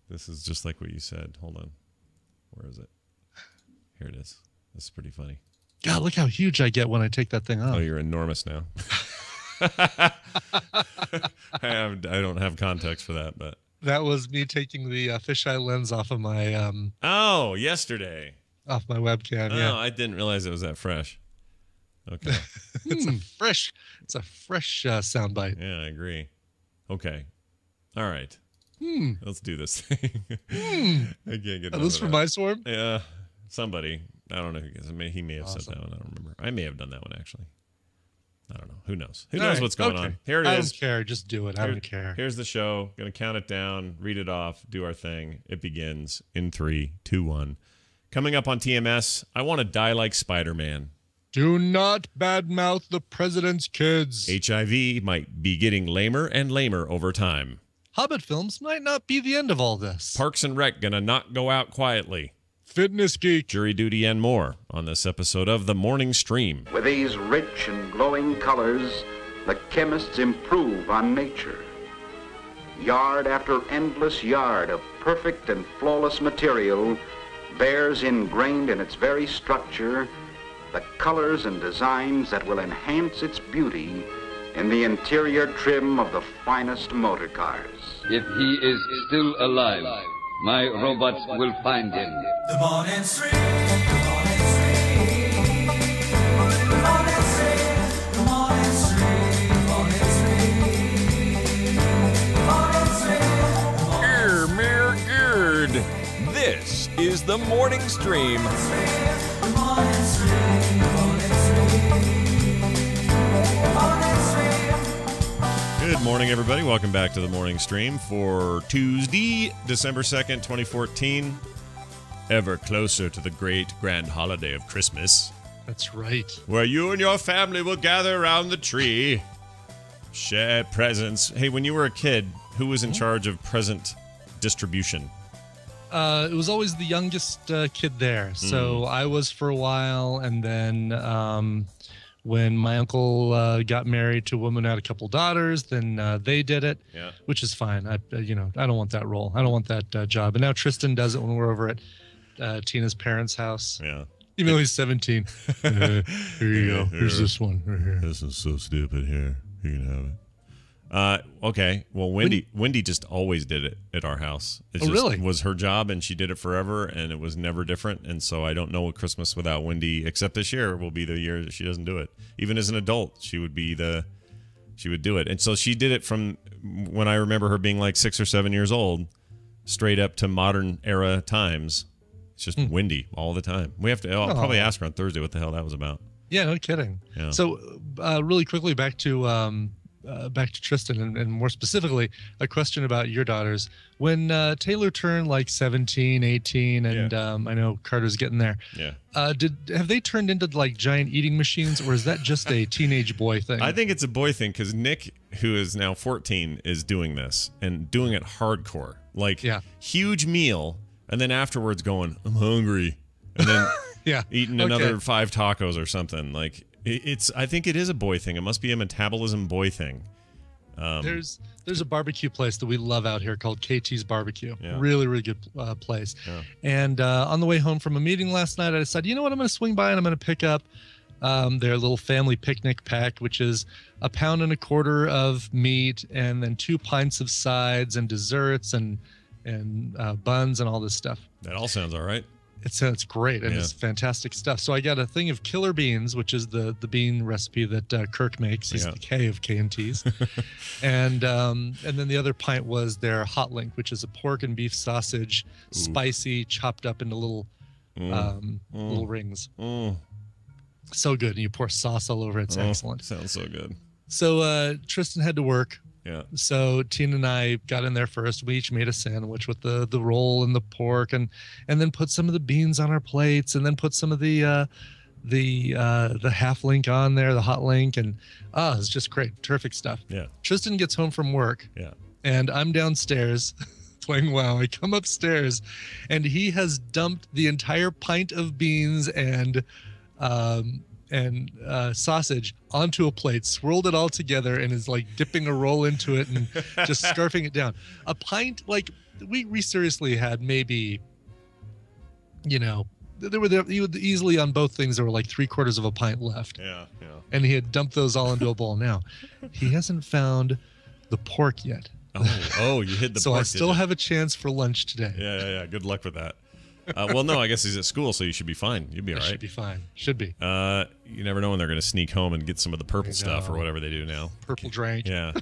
This is just like what you said. Hold on. Where is it? Here it is. This is pretty funny. God, look how huge I get when I take that thing off. Oh, you're enormous now. I don't have context for that, but that was me taking the fisheye lens off of my yesterday. Off my webcam. Oh, I didn't realize it was that fresh. Okay. It's a fresh soundbite. Yeah, I agree. Okay. All right. Let's do this thing. I can't get this for my swarm? Yeah. Somebody. I don't know who gets it. He may have said that one. I don't remember. I may have done that one, actually. I don't know. Who knows? Who knows what's going on? Here it is. I don't care. Just do it. I don't care. Here's the show. Going to count it down, read it off, do our thing. It begins in 3, 2, 1. Coming up on TMS, I want to die like Spider-Man. Do not badmouth the president's kids. HIV might be getting lamer and lamer over time. Hobbit films might not be the end of all this. Parks and Rec gonna not go out quietly. Fitness Geek. Jury duty and more on this episode of The Morning Stream. With these rich and glowing colors, the chemists improve on nature. Yard after endless yard of perfect and flawless material bears ingrained in its very structure the colors and designs that will enhance its beauty in the interior trim of the finest motor cars. If he is still alive, my robots will find him. The Morning Stream, the Morning Stream, the Morning Stream, the Morning Stream, the Morning Stream, the Morning Stream. Good. This is The Morning Stream. The Morning Stream, the Morning Stream, the Morning Stream. Good morning, everybody. Welcome back to The Morning Stream for Tuesday, December 2nd, 2014. Ever closer to the great grand holiday of Christmas. That's right. Where you and your family will gather around the tree, share presents. Hey, when you were a kid, who was in charge of present distribution? It was always the youngest kid there. So I was for a while, and then when my uncle got married to a woman who had a couple daughters, then they did it, which is fine. I don't want that role. I don't want that job. And now Tristan does it when we're over at Tina's parents' house. Yeah. Even though he's 17. Here you go. Here's this one right here. This is so stupid. Here, you can have it. Okay. Well, Wendy just always did it at our house. It just really? Was her job, and she did it forever, and it was never different. And so I don't know what Christmas without Wendy, except this year, will be the year that she doesn't do it. Even as an adult, she would do it. And so she did it from when I remember her being like 6 or 7 years old, straight up to modern era times. It's just Wendy all the time. We have to. I'll probably ask her on Thursday what the hell that was about. Yeah, no kidding. Yeah. So, really quickly back to Tristan, and more specifically, a question about your daughters. When Taylor turned like 17, 18, and I know Carter's getting there. Yeah. Have they turned into like giant eating machines, or is that just a teenage boy thing? I think it's a boy thing because Nick, who is now 14, is doing this and doing it hardcore. Like huge meal, and then afterwards going, I'm hungry, and then eating another 5 tacos or something. Like I think it is a boy thing. It must be a metabolism boy thing. There's a barbecue place that we love out here called KT's Barbecue. Yeah. Really, really good place. Yeah. And on the way home from a meeting last night, I decided, you know what, I'm going to swing by and I'm going to pick up their little family picnic pack, which is 1.25 pounds of meat and then 2 pints of sides and desserts and buns and all this stuff. That all sounds all right. It sounds great, and it's fantastic stuff. So I got a thing of killer beans, which is the bean recipe that Kirk makes. He's the K of K&Ts. and then the other pint was their hot link, which is a pork and beef sausage, spicy, chopped up into little rings. So good. And you pour sauce all over it. It's excellent. Sounds so good. So Tristan had to work. Yeah. So Tina and I got in there first. We each made a sandwich with the roll and the pork, and then put some of the beans on our plates, and then put some of the half link on there, the hot link, and it's just great, terrific stuff. Yeah. Tristan gets home from work. Yeah. And I'm downstairs playing WoW. I come upstairs, and he has dumped the entire pint of beans and sausage onto a plate, swirled it all together, and is like dipping a roll into it and just scarfing it down. A pint, like we seriously had maybe, you would easily on both things there were like 3/4 of a pint left. Yeah. And he had dumped those all into a bowl. Now, he hasn't found the pork yet. Oh, you hid the so pork. I still have a chance for lunch today. Yeah. Good luck with that. Well, no, I guess he's at school, so you should be fine. You'll be all right. Should be fine. Should be. You never know when they're going to sneak home and get some of the purple stuff or whatever they do now. Purple drink. Yeah.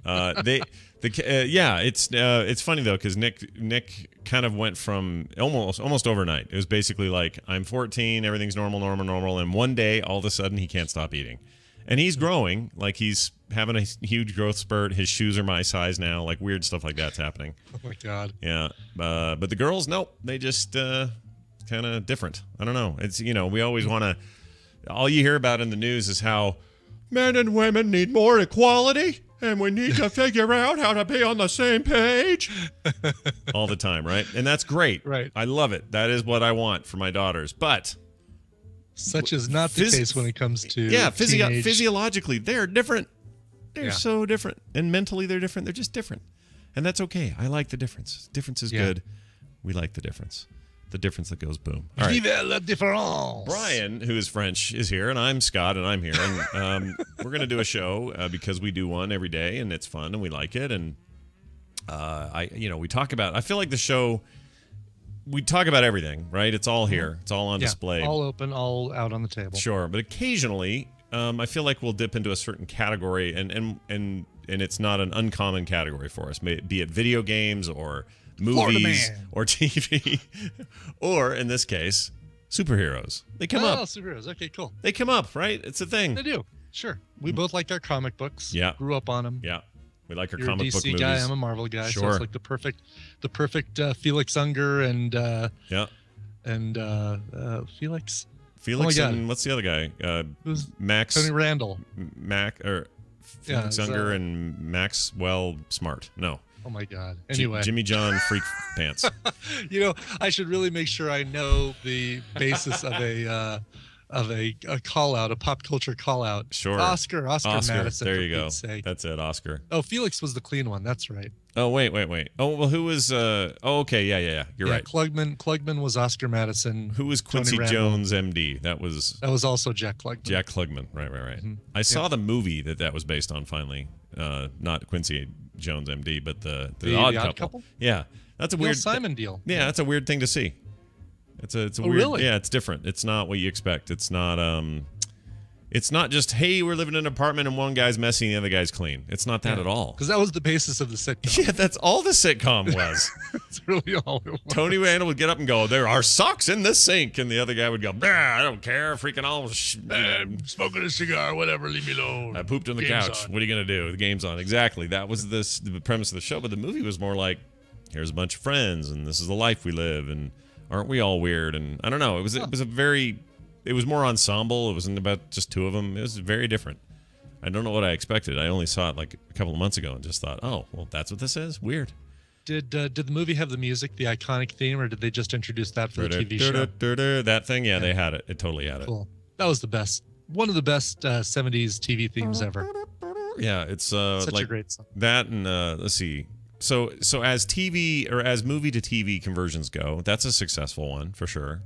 It's funny though, because Nick kind of went from almost overnight. It was basically like, I'm 14, everything's normal, and one day all of a sudden he can't stop eating, and he's growing, like he's having a huge growth spurt. His shoes are my size now, like weird stuff like that's happening. Oh my god. Yeah, but the girls, nope, they just kind of different. I don't know. It's we always want to. All you hear about in the news is how men and women need more equality. And we need to figure out how to be on the same page all the time, right? And that's great. Right. I love it. That is what I want for my daughters. But such is not the case when it comes to physiologically, they're different. They're so different. And mentally, they're different. They're just different. And that's okay. I like the difference. Difference is good. We like the difference. The difference that goes boom. All right. Vive la différence. Brian, who is French, is here, and I'm Scott, and I'm here. And we're going to do a show because we do one every day, and it's fun, and we like it. And we talk about. I feel like the show. We talk about everything, right? It's all here. It's all on display. All open, all out on the table. Sure, but occasionally, I feel like we'll dip into a certain category, and it's not an uncommon category for us. Be it video games or movies or TV, or in this case, superheroes. They come up. Superheroes. Okay, cool. They come up, right? It's a thing. They do. Sure. We both like our comic books. Yeah. Grew up on them. Yeah. We like our You're comic a DC book movies. guy. I'm a Marvel guy. Sure. So it's like the perfect Felix Unger and Felix. Felix and what's the other guy? Who's Max. Tony Randall. Felix Unger and Maxwell Smart. No. Oh my God. Anyway, Jimmy John Freak Pants. I should really make sure I know the basis of a call out, a pop culture call out. Sure. Oscar Madison. There you go. Sake. That's it, Oscar. Oh, Felix was the clean one. That's right. Oh, wait. Oh, well, who was okay, yeah. You're right. Klugman was Oscar Madison. Who was Quincy Jones, MD? That was also Jack Klugman. Jack Klugman. Right. Mm-hmm. I saw the movie that was based on finally. Not Quincy Jones, MD, but the Odd Couple. Yeah. That's a weird Simon deal. Yeah, that's a weird thing to see. It's a weird. Really? Yeah, it's different. It's not what you expect. It's not just, hey, we're living in an apartment and one guy's messy and the other guy's clean. It's not that at all. Because that was the basis of the sitcom. Yeah, that's all the sitcom was. That's really all it was. Tony Randall would get up and go, there are socks in the sink. And the other guy would go, I don't care. Freaking all. Smoking a cigar, whatever, leave me alone. I pooped on the couch. What are you going to do? The game's on. Exactly. That was the premise of the show. But the movie was more like, here's a bunch of friends and this is the life we live. And aren't we all weird? And I don't know. It was more ensemble. It wasn't about just two of them. It was very different. I don't know what I expected. I only saw it like a couple of months ago and just thought, oh, well, that's what this is? Weird. Did the movie have the music, the iconic theme, or did they just introduce that for the TV show? That thing? Yeah, they had it. It totally had it. Cool. That was the best. One of the best 70s TV themes ever. Yeah, it's such like a great song. That and let's see. So as TV or as movie to TV conversions go, that's a successful one for sure.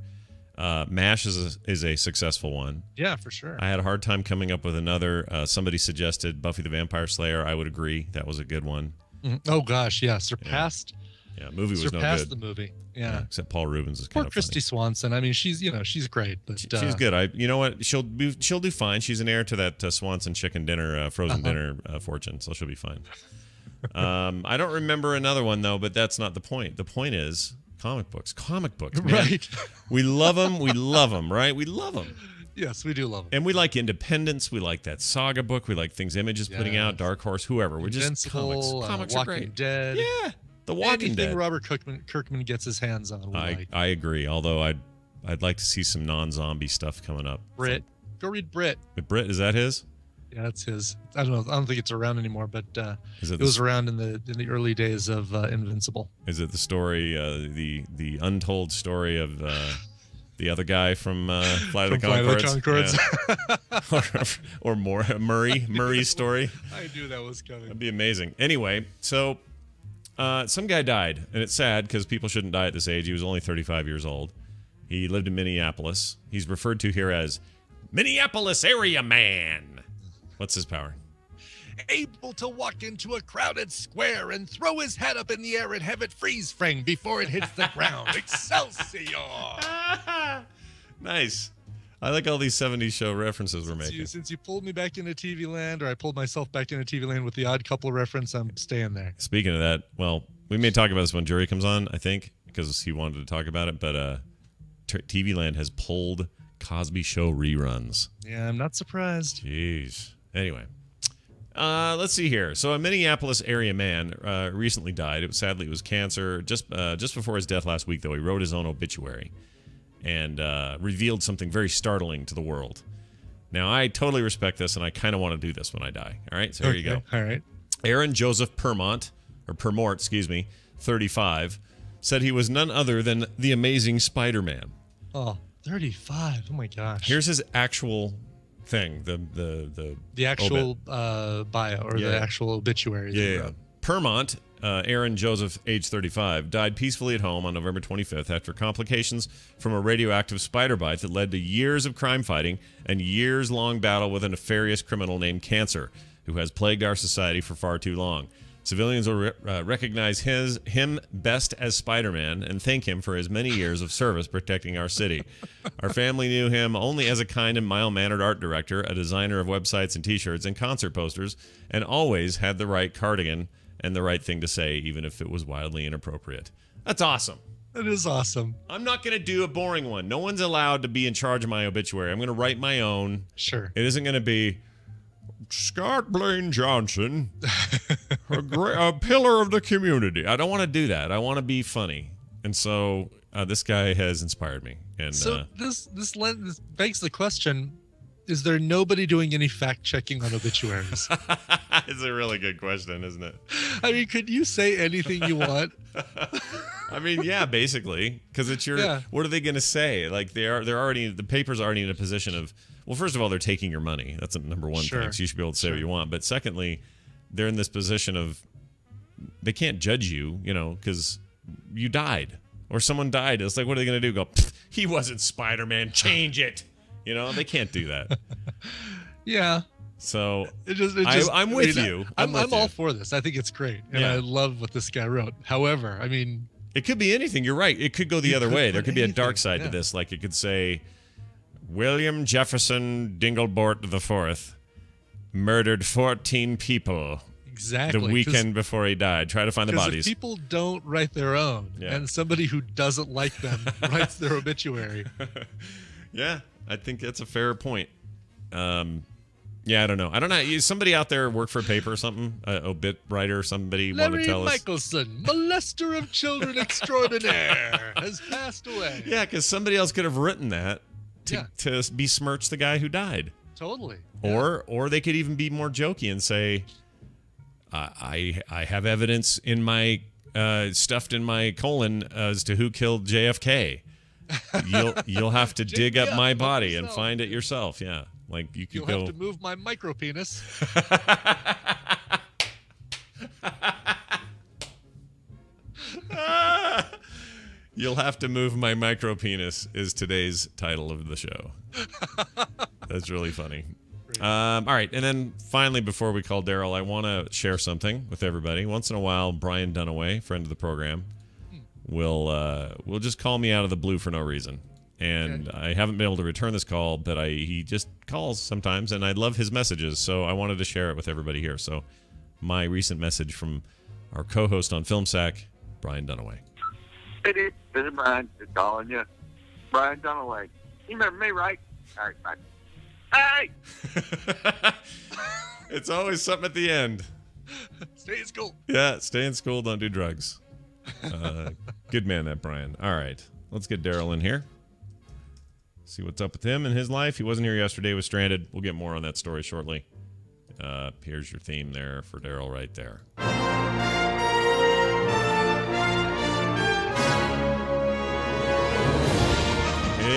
MASH is a successful one. Yeah, for sure. I had a hard time coming up with another. Somebody suggested Buffy the Vampire Slayer. I would agree. That was a good one. Mm-hmm. Oh, gosh, yeah. Surpassed. Yeah, movie was no good. Surpassed the movie. Yeah. Except Paul Rubens is Poor kind of Christy funny. Swanson. I mean, she's great. But she's good. You know what? She'll do fine. She's an heir to that Swanson chicken dinner, frozen dinner fortune, so she'll be fine. I don't remember another one, though, but that's not the point. The point is comic books, man. Right. We love them, right? We love them. Yes, we do love them. And we like Independence. We like that Saga book. We like things Image is putting out, Dark Horse, whoever. We're just comics. Comics are Walking great. Dead. Yeah, The Walking Dead. Anything Robert Kirkman gets his hands on. I agree. Although I'd like to see some non-zombie stuff coming up. Brit. Go read Brit. Brit, is that his? Yeah, that's his. I don't know. I don't think it's around anymore, but it was around in the early days of Invincible. Is it the story, the untold story of the other guy from Flight of the Conchords? Yeah. or Murray's story? I knew that was coming. That'd be amazing. Anyway, so some guy died, and it's sad because people shouldn't die at this age. He was only 35 years old. He lived in Minneapolis. He's referred to here as Minneapolis Area Man. What's his power? Able to walk into a crowded square and throw his head up in the air and have it freeze frame before it hits the ground. Excelsior! Nice. I like all these 70s show references we're making. Since you pulled me back into TV land, or I pulled myself back into TV land with the Odd Couple reference, I'm staying there. Speaking of that, well, we may talk about this when Jury comes on, I think, because he wanted to talk about it, but TV land has pulled Cosby Show reruns. Yeah, I'm not surprised. Jeez. Anyway. Let's see here. So a Minneapolis area man recently died. Sadly, it was cancer. Just before his death last week, though, he wrote his own obituary and revealed something very startling to the world. Now, I totally respect this, and I kind of want to do this when I die. All right, so here you go. All right. Aaron Joseph Permort, 35, said he was none other than the amazing Spider-Man. Oh, 35. Oh, my gosh. Here's his actual thing, the actual bio, or the actual obituary. Yeah. Permont, Aaron Joseph, age 35, died peacefully at home on November 25th after complications from a radioactive spider bite that led to years of crime fighting and years-long battle with a nefarious criminal named Cancer, who has plagued our society for far too long. Civilians will recognize him best as Spider-Man and thank him for his many years of service protecting our city. Our family knew him only as a kind and mild-mannered art director, a designer of websites and T-shirts and concert posters, and always had the right cardigan and the right thing to say, even if it was wildly inappropriate. That's awesome. That is awesome. I'm not going to do a boring one. No one's allowed to be in charge of my obituary. I'm going to write my own. Sure. It isn't going to be Scott Blaine Johnson, a pillar of the community. I don't want to do that. I want to be funny. And so this guy has inspired me. And so this begs the question, is there nobody doing any fact-checking on obituaries? It's a really good question, isn't it? I mean, could you say anything you want? I mean, yeah, basically, because it's your. Yeah. What are they going to say? Like they're already, the paper's already in a position of. Well, first of all, they're taking your money. That's a number one thing. So you should be able to say what you want. But secondly, they're in this position of they can't judge you, because you died or someone died. It's like, what are they going to do? Go, he wasn't Spider-Man. Change it. They can't do that. Yeah. So I'm with you. I'm all for this. I think it's great. And I love what this guy wrote. However, I mean, it could be anything. You're right. It could go the other way. There could be a dark side to this. Like it could say, William Jefferson Dinglebort IV murdered 14 people. Exactly. The weekend before he died. Try to find the bodies. If people don't write their own, and somebody who doesn't like them writes their obituary. Yeah, I think that's a fair point. Yeah, I don't know. Somebody out there work for a paper or something? Obit writer, somebody want to tell us? Larry Michelson, molester of children extraordinaire, has passed away. Yeah, because somebody else could have written that to besmirch the guy who died. Totally. Or they could even be more jokey and say, I have evidence in my stuffed in my colon as to who killed JFK. You'll have to dig up my body and find it yourself. Yeah. Like you'll have to move my micro penis. You'll have to move my micro penis is today's title of the show. That's really funny. All right, and then finally, before we call Daryl, I want to share something with everybody. Once in a while, Brian Dunaway, friend of the program, will just call me out of the blue for no reason. And I haven't been able to return this call, but he just calls sometimes, and I love his messages, so I wanted to share it with everybody here. So my recent message from our co-host on Film Sack, Brian Dunaway. Hey, this is Brian. Just calling you. Brian Dunaway. You remember me, right? All right, bye. Hey! It's always something at the end. Stay in school. Yeah, stay in school, don't do drugs. Good man, that Brian. All right, let's get Daryl in here. See what's up with him and his life. He wasn't here yesterday, was stranded. We'll get more on that story shortly. Here's your theme there for Daryl right there.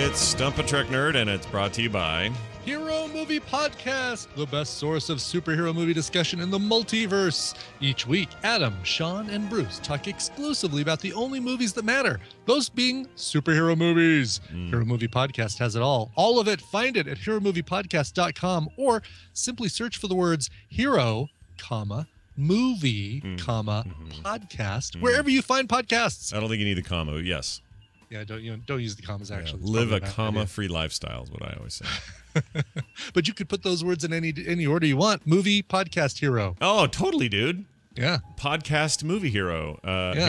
It's Stump a Trek Nerd, and it's brought to you by Hero Movie Podcast, the best source of superhero movie discussion in the multiverse. Each week, Adam, Sean, and Bruce talk exclusively about the only movies that matter, those being superhero movies. Hero Movie Podcast has it all. All of it, find it at heromoviepodcast.com or simply search for the words hero, comma, movie, comma, podcast, wherever you find podcasts. I don't think you need the comma. Yes. Yeah, don't use the commas, actually. Live a comma-free lifestyle is what I always say. But you could put those words in any order you want. Movie, podcast, hero. Oh, totally, dude. Yeah. Podcast, movie hero.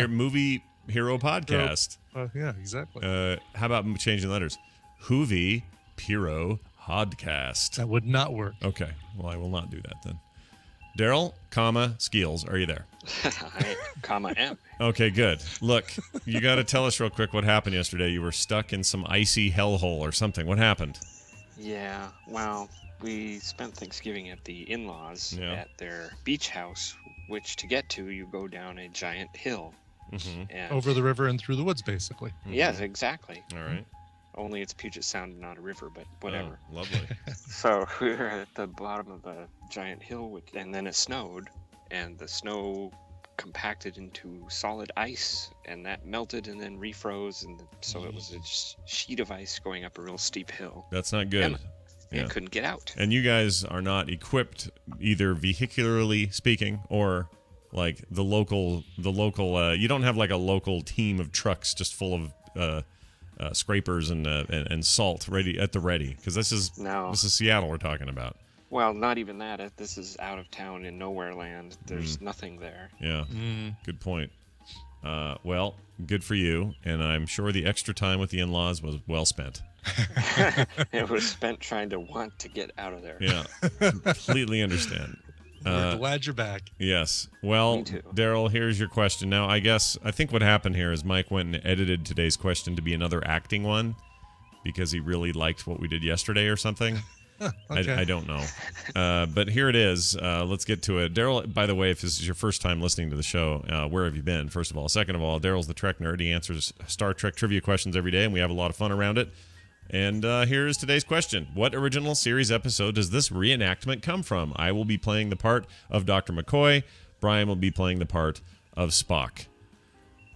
Movie hero podcast. Yeah, exactly. How about changing letters? Hoovie Hero Podcast. That would not work. Okay. Well, I will not do that then. Daryl, comma, Skeels, are you there? I, comma, am. Okay, good. Look, you got to tell us real quick what happened yesterday. You were stuck in some icy hellhole or something. What happened? Yeah, well, we spent Thanksgiving at the in-laws at their beach house, which to get to, you go down a giant hill. And over the river and through the woods, basically. Yes, exactly. All right. Only it's Puget Sound and not a river, but whatever. Oh, lovely. So we were at the bottom of a giant hill, and then it snowed, and the snow compacted into solid ice, and that melted and then refroze, and so it was a sheet of ice going up a real steep hill. That's not good. And couldn't get out. And you guys are not equipped, either vehicularly speaking or like the local. You don't have like a local team of trucks just full of scrapers and salt ready at the ready, because this is Seattle we're talking about. Well, not even that. This is out of town in nowhere land. There's nothing there. Yeah, good point. Well, good for you, and I'm sure the extra time with the in-laws was well spent. It was spent trying to want to get out of there. Yeah, completely understand. We're glad you're back. Yes. Well, Daryl, here's your question. Now, I think what happened here is Mike went and edited today's question to be another acting one because he really liked what we did yesterday or something. Okay. I don't know. But here it is. Let's get to it. Daryl, by the way, if this is your first time listening to the show, where have you been, first of all? Second of all, Daryl's the Trek nerd. He answers Star Trek trivia questions every day, and we have a lot of fun around it. And here's today's question. What original series episode does this reenactment come from? I will be playing the part of Dr. McCoy. Brian will be playing the part of Spock.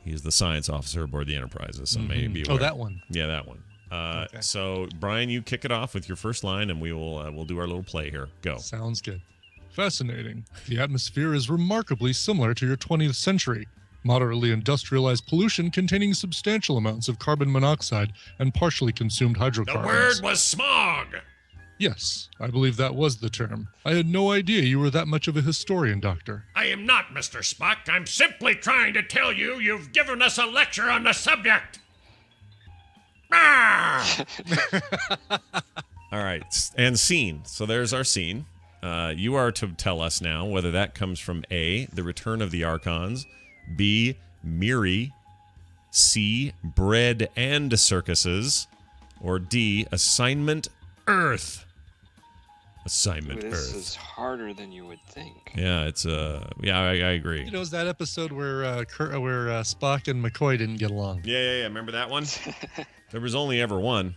He's the science officer aboard the Enterprise, so maybe. Oh, that one. Yeah, that one. Okay. So, Brian, you kick it off with your first line, and we'll do our little play here. Go. Sounds good. Fascinating. The atmosphere is remarkably similar to your 20th century. Moderately industrialized pollution containing substantial amounts of carbon monoxide and partially consumed hydrocarbons. The word was smog! Yes, I believe that was the term. I had no idea you were that much of a historian, Doctor. I am not, Mr. Spock. I'm simply trying to tell you you've given us a lecture on the subject. Ah! All right, and scene. So there's our scene. You are to tell us now whether that comes from A, The Return of the Archons, B, Miri, C, Bread and Circuses, or D, Assignment Earth. Assignment Earth. This is harder than you would think. Yeah, it's I agree. You know, is that episode where Spock and McCoy didn't get along? Yeah. Remember that one? There was only ever one.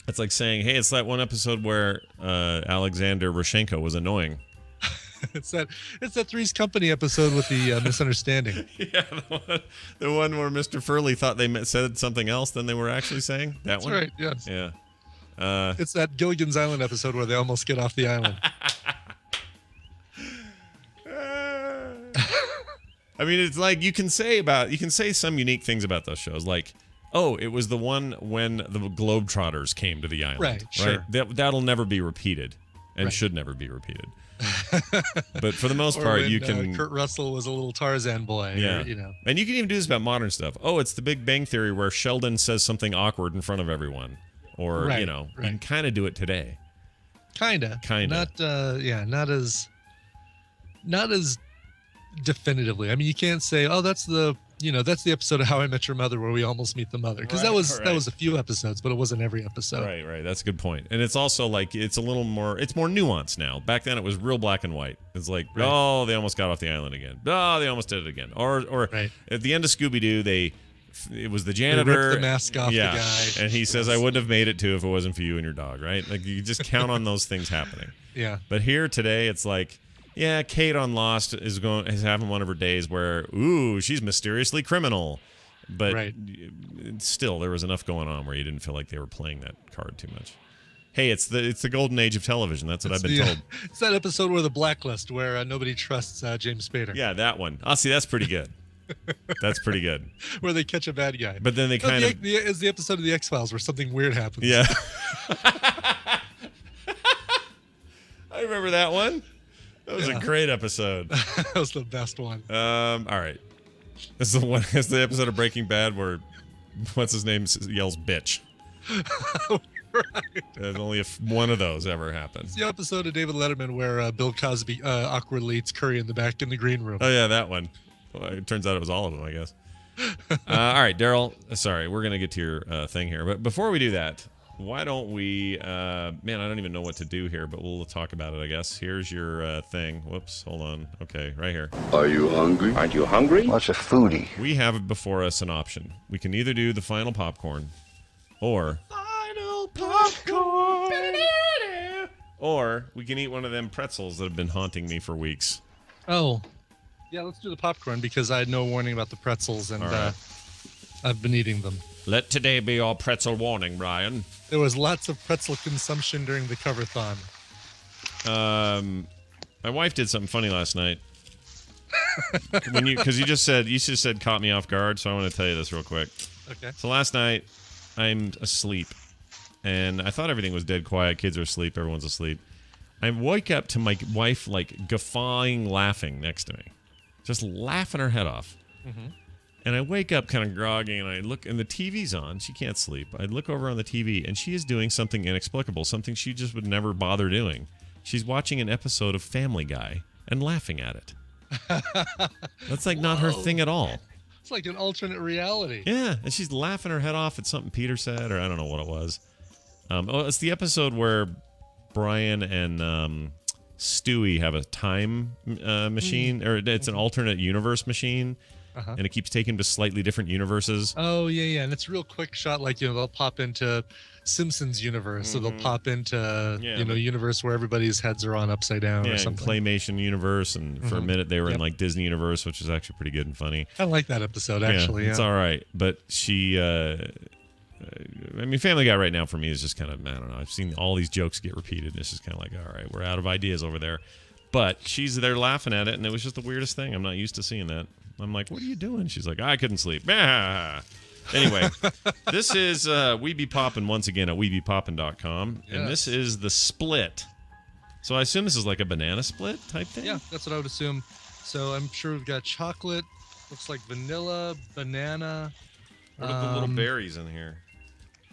It's like saying, hey, it's that one episode where Alexander Rozhenko was annoying. It's that Three's Company episode with the misunderstanding. Yeah, the one where Mr. Furley thought they said something else than they were actually saying. That's right. Yes. Yeah. It's that Gilligan's Island episode where they almost get off the island. I mean, it's like you can say some unique things about those shows, like, oh, it was the one when the Globetrotters came to the island. Right. Sure. That'll never be repeated, and should never be repeated. But for the most part, when, you can. Kurt Russell was a little Tarzan boy. Yeah. Or, you know. And you can even do this about modern stuff. Oh, it's the Big Bang Theory where Sheldon says something awkward in front of everyone, or you can kind of do it today. Kinda. Not as definitively. I mean, you can't say, oh, that's the episode of How I Met Your Mother where we almost meet the mother, because that was a few episodes, but it wasn't every episode. Right. That's a good point. And it's also like it's more nuanced now. Back then it was real black and white. It's like, oh, they almost got off the island again. Oh, they almost did it again. Or at the end of Scooby-Doo, they it was the They janitor. ripped the mask off the guy. And he says, I wouldn't have made it too if it wasn't for you and your dog, right? Like, you just count on those things happening. Yeah. But here today, it's like, yeah, Kate on Lost is having one of her days where, ooh, she's mysteriously criminal. But still, there was enough going on where you didn't feel like they were playing that card too much. Hey, it's the golden age of television. That's what I've been told. It's that episode where the Blacklist, where nobody trusts James Spader. Yeah, that one. Oh, see, that's pretty good. That's pretty good. Where they catch a bad guy. But then they it's the episode of the X-Files where something weird happens. Yeah. I remember that one. That was a great episode. That was the best one. All right. This is the one. It's the episode of Breaking Bad where what's his name yells "bitch." Right. And only if one of those ever happens. It's the episode of David Letterman where Bill Cosby awkwardly eats curry in the green room. Oh yeah, that one. Well, it turns out it was all of them, I guess. All right, Daryl. Sorry, we're gonna get to your thing here, but before we do that, why don't we? Man, I don't even know what to do here, but we'll talk about it, I guess. Here's your thing. Whoops, hold on. Okay, right here. Are you hungry? Aren't you hungry? What's a foodie? We have before us an option. We can either do the final popcorn, or popcorn. Or we can eat one of them pretzels that have been haunting me for weeks. Oh. Yeah, let's do the popcorn because I had no warning about the pretzels and I've been eating them. Let today be your pretzel warning, Brian. There was lots of pretzel consumption during the cover-thon. My wife did something funny last night. Because you just said caught me off guard, so I want to tell you this real quick. Okay. So last night, I'm asleep. And I thought everything was dead quiet. Kids are asleep. Everyone's asleep. I wake up to my wife, like, guffawing, laughing next to me. Just laughing her head off. Mm-hmm. And I wake up kind of groggy, and I look, and the TV's on. She can't sleep. I look over on the TV, and she is doing something inexplicable, something she just would never bother doing. She's watching an episode of Family Guy and laughing at it. That's, like, not her thing at all. It's like an alternate reality. Yeah, and she's laughing her head off at something Peter said, or I don't know what it was. It's the episode where Brian and Stewie have a time machine, or it's an alternate universe machine, and it keeps taking to slightly different universes. Oh, yeah, and it's a real quick shot, like, they'll pop into Simpsons universe, so they'll pop into, universe where everybody's heads are on upside down or something. Claymation universe, and for a minute they were in, like, Disney universe, which is actually pretty good and funny. I like that episode, actually. It's all right, but she... I mean, Family Guy right now for me is just kind of, I don't know. I've seen all these jokes get repeated, and it's just kind of like, all right, we're out of ideas over there. But she's there laughing at it, and it was just the weirdest thing. I'm not used to seeing that. I'm like, what are you doing? She's like, I couldn't sleep. Anyway, this is We Be Poppin' once again at webepoppin.com, and this is the split. So I assume this is like a banana split type thing? Yeah, that's what I would assume. So I'm sure we've got chocolate, looks like vanilla, banana. What are the little berries in here?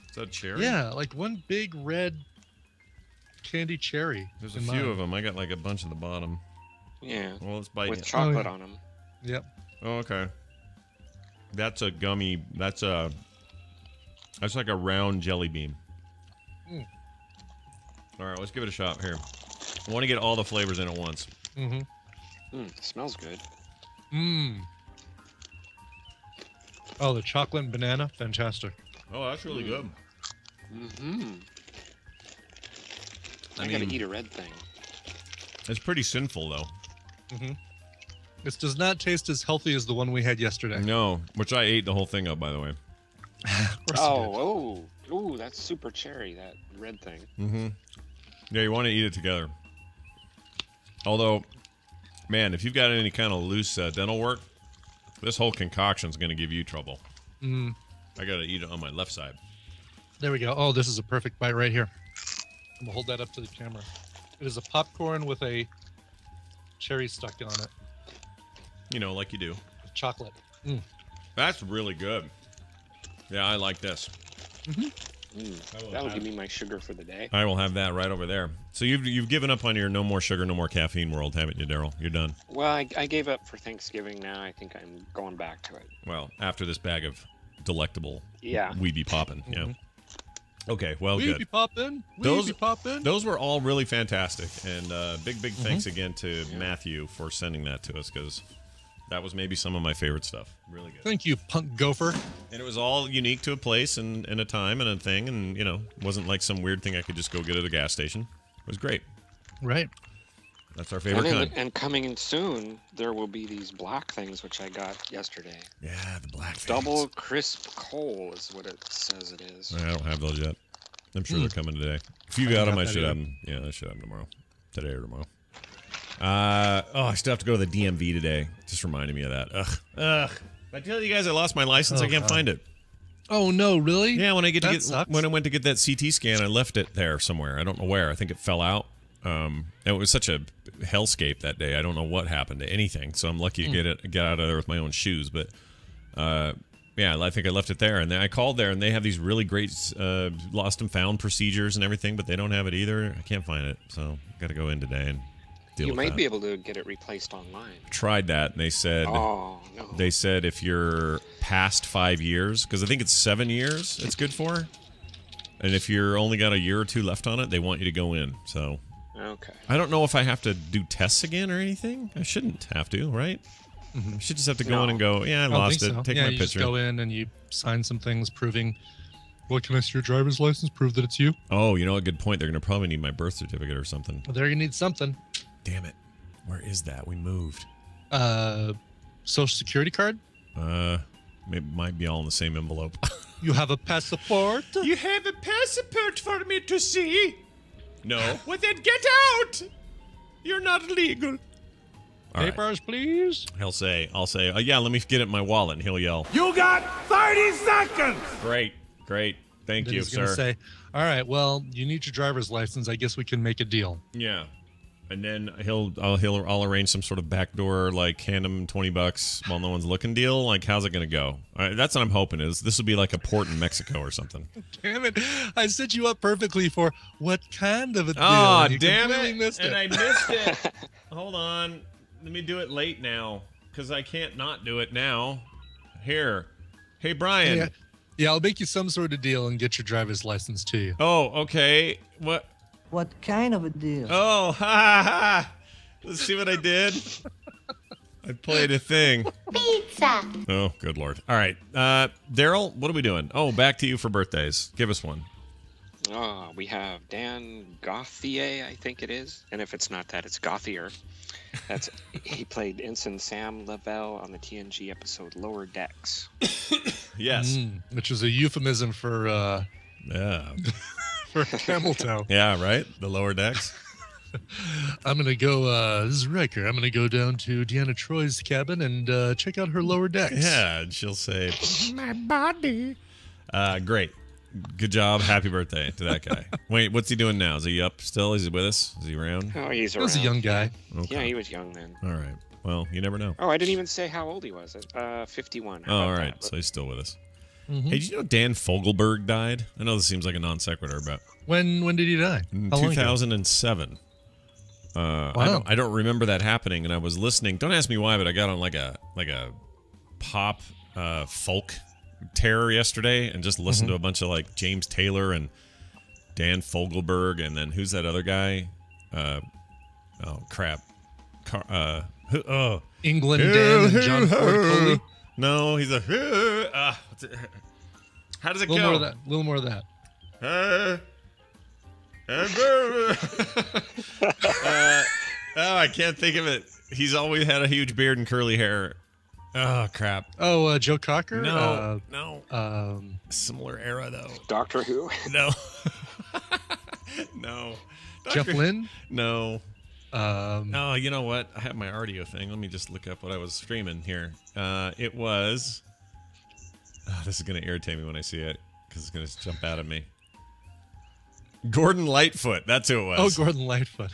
Is that cherry? Yeah, like one big red candy cherry. There's a few of them. I got like a bunch at the bottom. Yeah. Well, let's bite with chocolate on them. Yep. Oh, okay. That's a gummy. That's like a round jelly bean. All right, let's give it a shot here. I want to get all the flavors in at once. Smells good. Oh, the chocolate and banana, fantastic. Oh, that's really good. I gotta eat a red thing. It's pretty sinful, though. This does not taste as healthy as the one we had yesterday. No, which I ate the whole thing of, by the way. Oh, that's super cherry, that red thing. Yeah, you want to eat it together. Although, man, if you've got any kind of loose dental work, this whole concoction's going to give you trouble. I got to eat it on my left side. There we go. Oh, this is a perfect bite right here. I'm going to hold that up to the camera. It is a popcorn with a cherry stuck on it. You know, like you do. Chocolate. That's really good. Yeah, I like this. That'll give me my sugar for the day. I will have that right over there. So you've given up on your no more sugar, no more caffeine world, haven't you, Daryl? You're done. Well, I gave up for Thanksgiving. Now I think I'm going back to it. Well, after this bag of delectable We Be Poppin'. Yeah. Okay, well, good. We Be Poppin'. We Be Poppin'. Those were all really fantastic. And big thanks again to Matthew for sending that to us, because that was maybe some of my favorite stuff. Really good. Thank you, punk gopher. And it was all unique to a place and a time and a thing, and it wasn't like some weird thing I could just go get at a gas station. It was great. Right. That's our favorite kind. And coming in soon, there will be these black things, which I got yesterday. Yeah, the black things. Double crisp coal is what it says it is. I don't have those yet. I'm sure they're coming today. If you got them, I should have them. Yeah, I should have them tomorrow. Today or tomorrow. I still have to go to the DMV today. Just reminded me of that. Ugh. I tell you guys I lost my license. I can't find it. Oh no, really? Yeah, when I went to get that CT scan, I left it there somewhere. I don't know where. I think it fell out. It was such a hellscape that day. I don't know what happened to anything. So I'm lucky to get out of there with my own shoes. But yeah, I think I left it there. And then I called there, and they have these really great lost and found procedures and everything, but they don't have it either. I can't find it, so got to go in today and deal with that. You might be able to get it replaced online. Tried that, and they said, they said if you're past 5 years, because I think it's 7 years it's good for, and if you're only got a year or two left on it, they want you to go in. So okay, I don't know if I have to do tests again or anything. I shouldn't have to, right? I should just have to go in and go, yeah, I lost it. So. Take my you picture. Just go in and you sign some things proving. What, can I see your driver's license? Prove that it's you? Oh, a good point. They're going to probably need my birth certificate or something. Well, there you need something. Damn it. Where is that? We moved. Social security card? It might be all in the same envelope. You have a passport? You have a passport for me to see? No. Well, then get out! You're not legal. All right. Papers, please. I'll say, yeah, let me get it in my wallet, and he'll yell. You got 30 seconds! Great. Thank you, He's sir. gonna say, all right, well, you need your driver's license. I guess we can make a deal. Yeah. And then I'll arrange some sort of backdoor, like, hand him $20 while no one's looking deal. Like, how's it going to go? All right, that's what I'm hoping is this will be like a port in Mexico or something. Damn it. I set you up perfectly for what kind of a deal. Oh, You damn completely it. missed And I missed it. Hold on. Let me do it late now because I can't not do it now. Here. Hey, Brian. Yeah, I'll make you some sort of deal and get your driver's license to you. Oh, okay. What kind of a deal? Oh, ha. Let's see what I did. I played a thing. Pizza. Oh, good Lord. All right. Daryl, what are we doing? Oh, back to you for birthdays. Give us one. We have Dan Gauthier, I think it is. And if it's not that, it's Gauthier. He played Ensign Sam Lavelle on the TNG episode Lower Decks. Yes. Which is a euphemism for for camel toe. Yeah, right? The Lower Decks. I'm going to go, this is Riker. I'm going to go down to Deanna Troy's cabin and check out her lower decks. Yeah, and she'll say, my body. Great. Good job. Happy birthday to that guy. Wait, what's he doing now? Is he up still? Is he with us? Is he around? Oh, he's around. He was a young guy. Okay. Yeah, he was young then. All right. Well, you never know. Oh, I didn't even say how old he was. 51. Oh, all right. So he's still with us. Hey, did you know Dan Fogelberg died? I know this seems like a non sequitur, but when did he die? In How long ago? 2007. Wow. I don't remember that happening, and I was listening. Don't ask me why, but I got on like a pop folk terror yesterday, and just listened to a bunch of like James Taylor and Dan Fogelberg, and then who's that other guy? Oh crap! England Dan and John Ford Coley. No, he's a. How does it go? A little more of that. I can't think of it. He's always had a huge beard and curly hair. Oh crap! Oh, Joe Cocker. No. Similar era though. Doctor Who. No. No. Jeff Lynne. No. Oh, you know what? I have my RDO thing. Let me just look up what I was streaming here. It was. Oh, this is going to irritate me when I see it because it's going to jump out at me. Gordon Lightfoot. That's who it was. Oh, Gordon Lightfoot.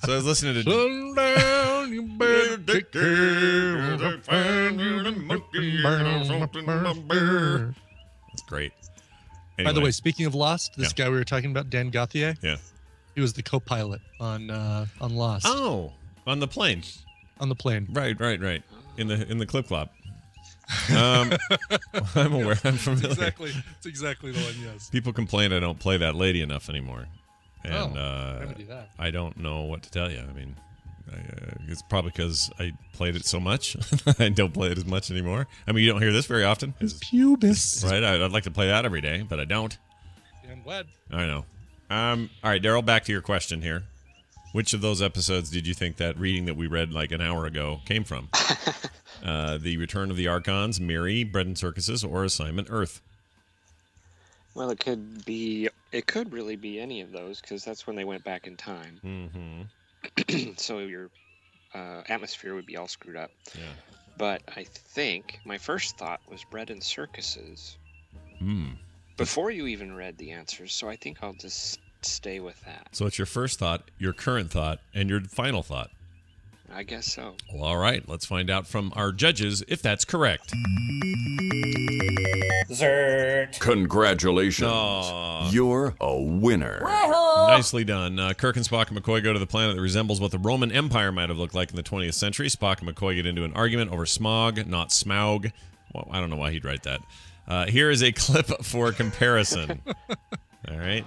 So I was listening to. Sundown, you better take care. That's great. By the way, speaking of Lost, this guy we were talking about, Dan Gauthier. Yeah. He was the co-pilot on Lost. Oh, on the plane. On the plane. Right. In the clip clop. I'm aware. I'm familiar. It's exactly the one. Yes. People complain I don't play that lady enough anymore, and I'm gonna do that. I don't know what to tell you. I mean, It's probably because I played it so much. I don't play it as much anymore. I mean, you don't hear this very often. His pubis. Right? I'd like to play that every day, but I don't. Yeah, I'm glad. I know. All right, Daryl, back to your question here. Which of those episodes did you think that reading that we read like an hour ago came from? The Return of the Archons, Miri, Bread and Circuses, or Assignment Earth? Well, it could really be any of those, because that's when they went back in time. Mm-hmm. So your atmosphere would be all screwed up. Yeah. But I think my first thought was Bread and Circuses. Before you even read the answers, so I think I'll just stay with that. So it's your first thought, your current thought, and your final thought. I guess so. Well, all right, let's find out from our judges if that's correct. Zert. Congratulations. You're a winner. Nicely done. Kirk and Spock and McCoy go to the planet that resembles what the Roman Empire might have looked like in the 20th century. Spock and McCoy get into an argument over smog, not smaug. Well, I don't know why he'd write that. Here is a clip for comparison. All right.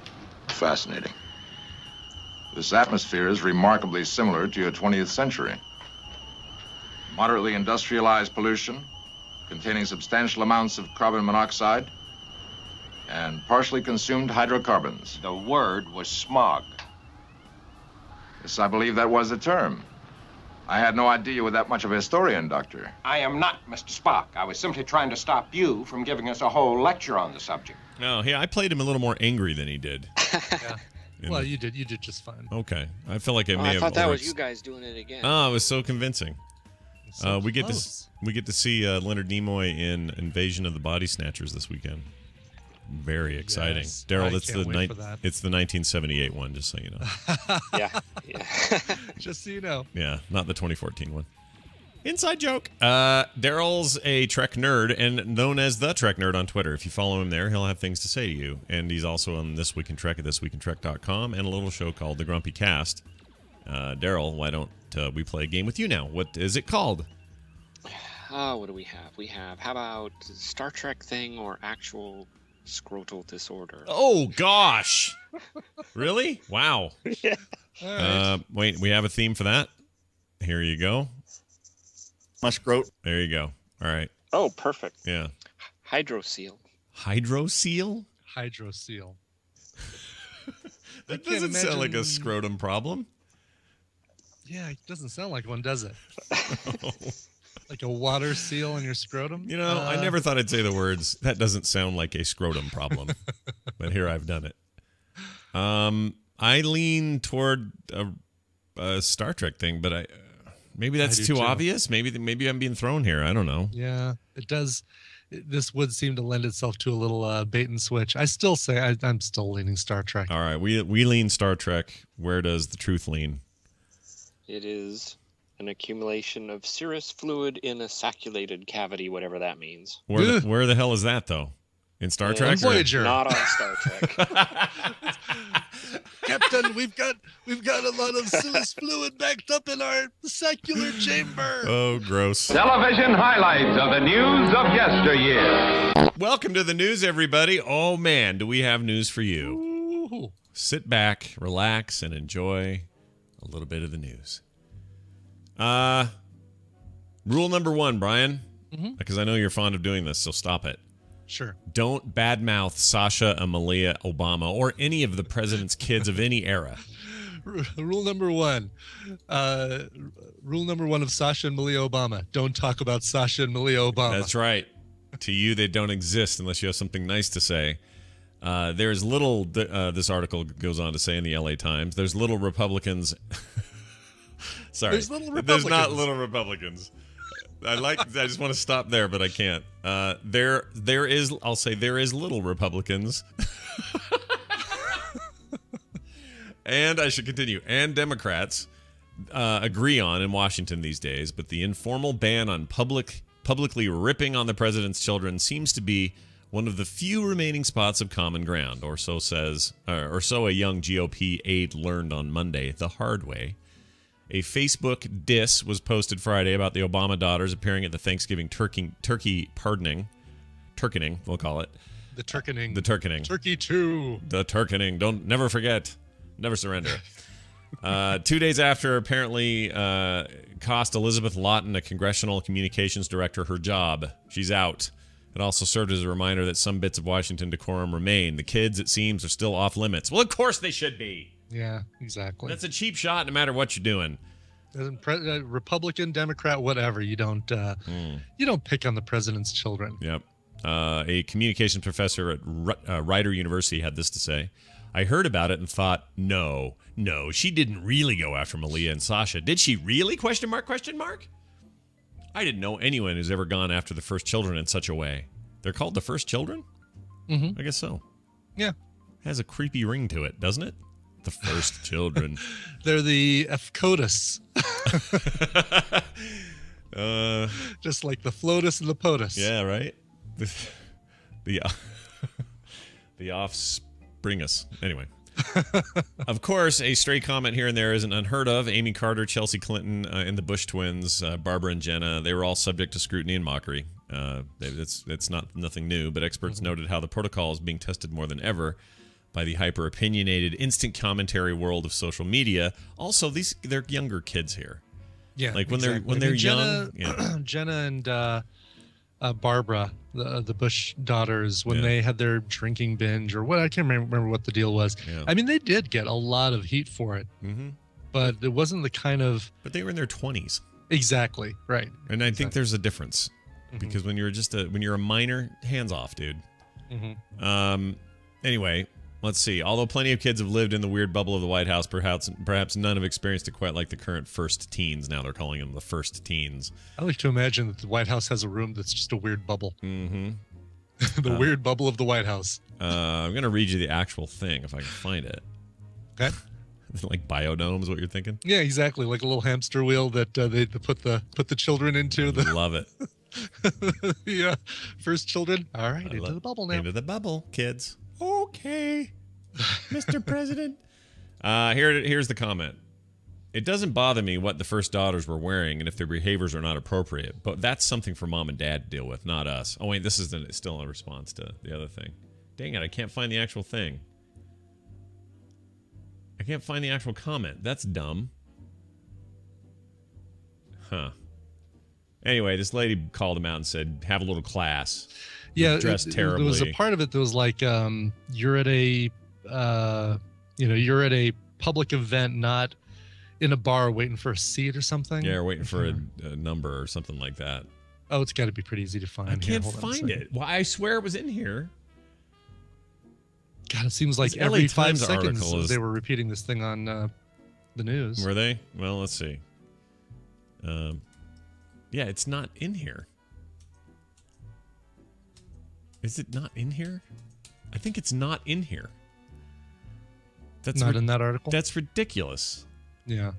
Fascinating. This atmosphere is remarkably similar to your 20th century. Moderately industrialized pollution, containing substantial amounts of carbon monoxide, and partially consumed hydrocarbons. The word was smog. Yes, I believe that was the term. I had no idea you were that much of a historian, Doctor. I am not, Mr. Spock. I was simply trying to stop you from giving us a whole lecture on the subject. No, I played him a little more angry than he did. Yeah. Well, you did just fine. Okay. I feel like I may have... I thought that was you guys doing it again. Oh, it was so convincing. So we get to see Leonard Nimoy in Invasion of the Body Snatchers this weekend. Very exciting. Yes, Daryl, it's the 1978 one, just so you know. Yeah. Just so you know. Yeah, not the 2014 one. Inside joke. Daryl's a Trek nerd and known as the Trek Nerd on Twitter. If you follow him there, he'll have things to say to you. And he's also on This Week in Trek at thisweekintrek.com and a little show called The Grumpy Cast. Daryl, why don't we play a game with you now? What is it called? What do we have? How about Star Trek thing or actual scrotal disorder? Oh, gosh. Really? Wow. Yeah. All right. Wait, we have a theme for that? Here you go. My scrot. There you go. All right. Oh, perfect. Yeah. Hydroseal. Hydroseal? Hydroseal. That doesn't sound like a scrotum problem. Yeah, it doesn't sound like one, does it? Like a water seal in your scrotum? You know, I never thought I'd say the words, that doesn't sound like a scrotum problem. But here I've done it. I lean toward a Star Trek thing, but maybe that's too obvious. Maybe I'm being thrown here. I don't know. Yeah, it does. This would seem to lend itself to a little bait and switch. I still say I'm still leaning Star Trek. All right, we lean Star Trek. Where does the truth lean? It is an accumulation of serous fluid in a sacculated cavity, whatever that means. Where the hell is that, though? In Star Trek? Voyager. Not on Star Trek. Captain, we've got a lot of serous fluid backed up in our saccular chamber. Oh, gross. Television highlights of the news of yesteryear. Welcome to the news, everybody. Oh, man, do we have news for you. Ooh. Sit back, relax, and enjoy a little bit of the news. Rule number 1, Brian, because I know you're fond of doing this, so stop it. Sure. Don't badmouth Sasha and Malia Obama or any of the president's kids of any era. Rule number 1. Rule number 1 of Sasha and Malia Obama. Don't talk about Sasha and Malia Obama. That's right. To you, they don't exist unless you have something nice to say. There's little, this article goes on to say in the LA Times, there's little Republicans. Sorry. There's little Republicans. There's not little Republicans. I just want to stop there, but I can't. There is little Republicans. And I should continue. And Democrats agree on in Washington these days, but the informal ban on publicly ripping on the president's children seems to be one of the few remaining spots of common ground, or so a young GOP aide learned on Monday the hard way. A Facebook diss was posted Friday about the Obama daughters appearing at the Thanksgiving turkey pardoning, we'll call it. The turkening. The turkening. Turkey 2. The turkening. Never forget. Never surrender. 2 days after apparently cost Elizabeth Lawton, a congressional communications director, her job. She's out. It also served as a reminder that some bits of Washington decorum remain. The kids, it seems, are still off limits. Well, of course they should be. Yeah, exactly. That's a cheap shot no matter what you're doing. Republican, Democrat, whatever. You don't pick on the president's children. Yep. A communications professor at Rider University had this to say. I heard about it and thought, no, she didn't really go after Malia and Sasha. Did she really? Question mark. I didn't know anyone who's ever gone after the first children in such a way. They're called the first children? Mm-hmm. I guess so. Yeah. Has a creepy ring to it, doesn't it? The first children. They're the FCOTUS. Just like the FLOTUS and the POTUS. Yeah, right? The offspringus. Anyway. Of course, a stray comment here and there isn't unheard of. Amy Carter, Chelsea Clinton, and the Bush twins, Barbara and Jenna, they were all subject to scrutiny and mockery. It's nothing new, but experts noted how the protocol is being tested more than ever by the hyper-opinionated instant commentary world of social media. Also, they're younger kids here. Yeah, like when exactly. they're Jenna, young. Yeah. Jenna and Barbara, the Bush daughters, when they had their drinking binge or what, I can't remember what the deal was. Yeah. I mean, they did get a lot of heat for it, but it wasn't the kind of. But they were in their 20s. Exactly right. And I think there's a difference because when you're a minor, hands off, dude. Anyway. Let's see. Although plenty of kids have lived in the weird bubble of the White House, perhaps none have experienced it quite like the current first teens. Now they're calling them the first teens. I like to imagine that the White House has a room that's just a weird bubble. The weird bubble of the White House. I'm going to read you the actual thing if I can find it. Okay. Like biodome is what you're thinking? Yeah, exactly. Like a little hamster wheel that they put the children into. Love it. Yeah. First children. All right. Into the bubble now. Into the bubble, kids. Okay, Mr. President. Here's the comment. It doesn't bother me what the first daughters were wearing and if their behaviors are not appropriate, but that's something for mom and dad to deal with, not us. Oh, wait, this is still a response to the other thing. Dang it, I can't find the actual thing. I can't find the actual comment. That's dumb. Huh. Anyway, this lady called him out and said, have a little class. Yeah, dressed terribly. There was a part of it that was like, you're at a, you're at a public event, not in a bar waiting for a seat or something. Yeah, or waiting for a number or something like that. Oh, it's got to be pretty easy to find. I can't find it. Well, I swear it was in here. God, it seems like every 5 seconds they were repeating this thing on the news. Were they? Well, let's see. Yeah, it's not in here. Is it not in here? I think it's not in here. That's not in that article? That's ridiculous. Yeah.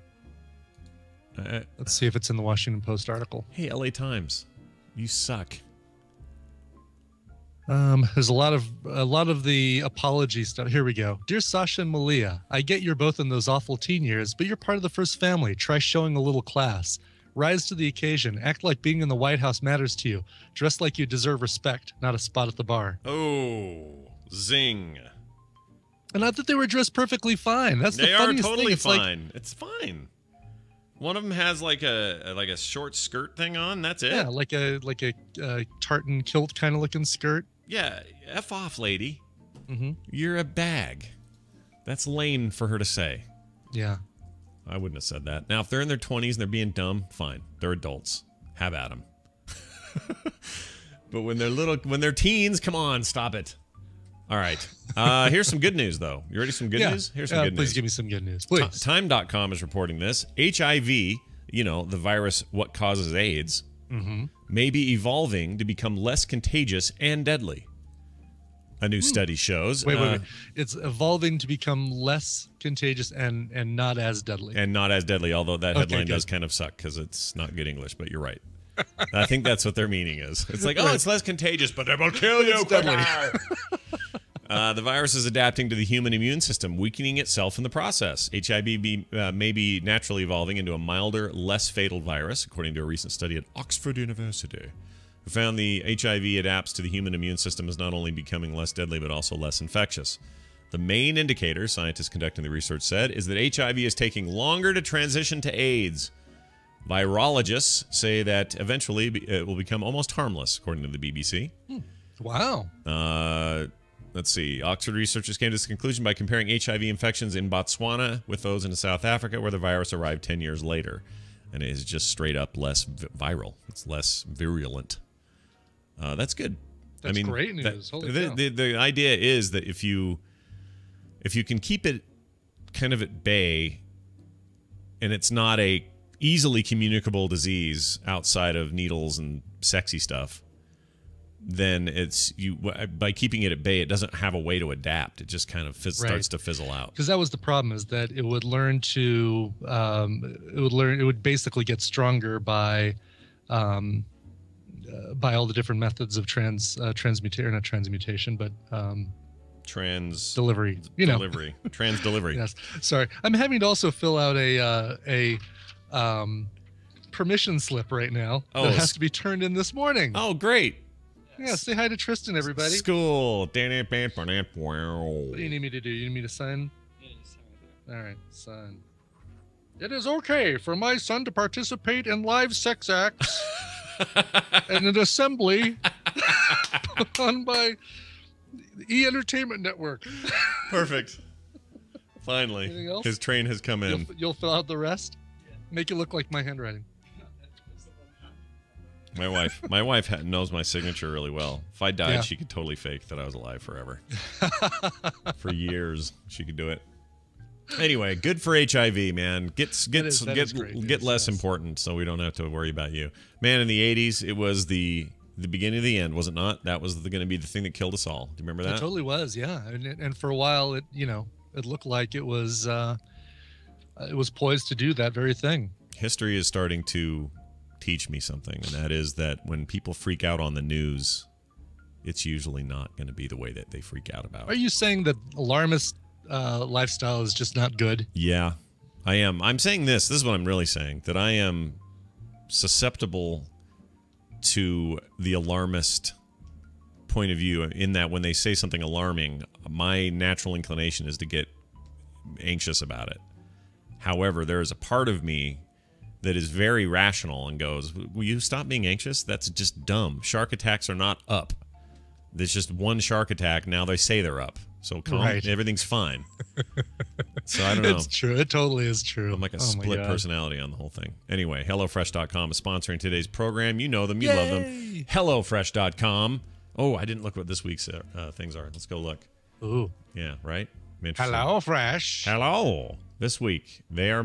Let's see if it's in the Washington Post article. Hey, LA Times, you suck. There's a lot of the apology stuff. Here we go. Dear Sasha and Malia, I get you're both in those awful teen years, but you're part of the first family. Try showing a little class. Rise to the occasion. Act like being in the White House matters to you. Dress like you deserve respect, not a spot at the bar. Oh, zing. And not that they were dressed perfectly fine. That's they the funniest are totally thing. Fine. It's fine. One of them has like a short skirt thing on. That's it. Yeah, like a tartan kilt kind of looking skirt. Yeah, F off, lady. Mm-hmm. You're a bag. That's lame for her to say. Yeah. I wouldn't have said that. Now, if they're in their 20s and they're being dumb, fine. They're adults. Have at them. But when they're teens, come on, stop it. All right. Here's some good news, though. You ready for some good news? Here's some good news. Please give me some good news. Please. Time.com is reporting this. HIV, the virus, what causes AIDS, may be evolving to become less contagious and deadly. A new study shows. Wait. It's evolving to become less contagious and not as deadly. And not as deadly, although that headline does kind of suck because it's not good English, but you're right. I think that's what their meaning is. It's like, it's less contagious, but it will kill you. The virus is adapting to the human immune system, weakening itself in the process. HIV may be naturally evolving into a milder, less fatal virus, according to a recent study at Oxford University, who found the HIV adapts to the human immune system as not only becoming less deadly, but also less infectious. The main indicator, scientists conducting the research said, is that HIV is taking longer to transition to AIDS. Virologists say that eventually it will become almost harmless, according to the BBC. Wow. Let's see. Oxford researchers came to this conclusion by comparing HIV infections in Botswana with those in South Africa, where the virus arrived 10 years later. And it is just straight up less viral. It's less virulent. That's good. That's great news. The idea is that if you can keep it kind of at bay, and it's not a easily communicable disease outside of needles and sexy stuff, then by keeping it at bay, it doesn't have a way to adapt. It just kind of starts to fizzle out. Because that was the problem, is that it would learn to it would basically get stronger by all the different methods of delivery. Trans delivery. Yes. Sorry, I'm having to also fill out a permission slip right now that has to be turned in this morning. Oh, great. Yeah, say hi to Tristan, everybody. School. What do you need me to do? You need me to sign? All right, sign. It is okay for my son to participate in live sex acts and an assembly on by the E-Entertainment Network. Perfect. Finally, his train has come in. You'll fill out the rest? Make it look like my handwriting. My wife knows my signature really well. If I died, she could totally fake that I was alive forever. For years, she could do it. Anyway, good for HIV, man. Get less important, so we don't have to worry about you, man. In the '80s, it was the beginning of the end, was it not? That was going to be the thing that killed us all. Do you remember that? It totally was, yeah. And for a while, it looked like it was poised to do that very thing. History is starting to teach me something, and that is that when people freak out on the news, it's usually not going to be the way that they freak out about it. Are you saying that alarmist lifestyle is just not good? Yeah, I am. I'm saying this is what I'm really saying, that I am susceptible to the alarmist point of view, in that when they say something alarming, my natural inclination is to get anxious about it. However, there is a part of me that is very rational and goes, will you stop being anxious? That's just dumb. Shark attacks are not up. There's just one shark attack. Now they say they're up. So everything's fine. So I don't know. It's true. It totally is true. I'm like a split personality on the whole thing. Anyway, HelloFresh.com is sponsoring today's program. You know them. You love them. HelloFresh.com. Oh, I didn't look what this week's things are. Let's go look. Ooh. Yeah, right? Hello, Fresh. Hello. This week, they are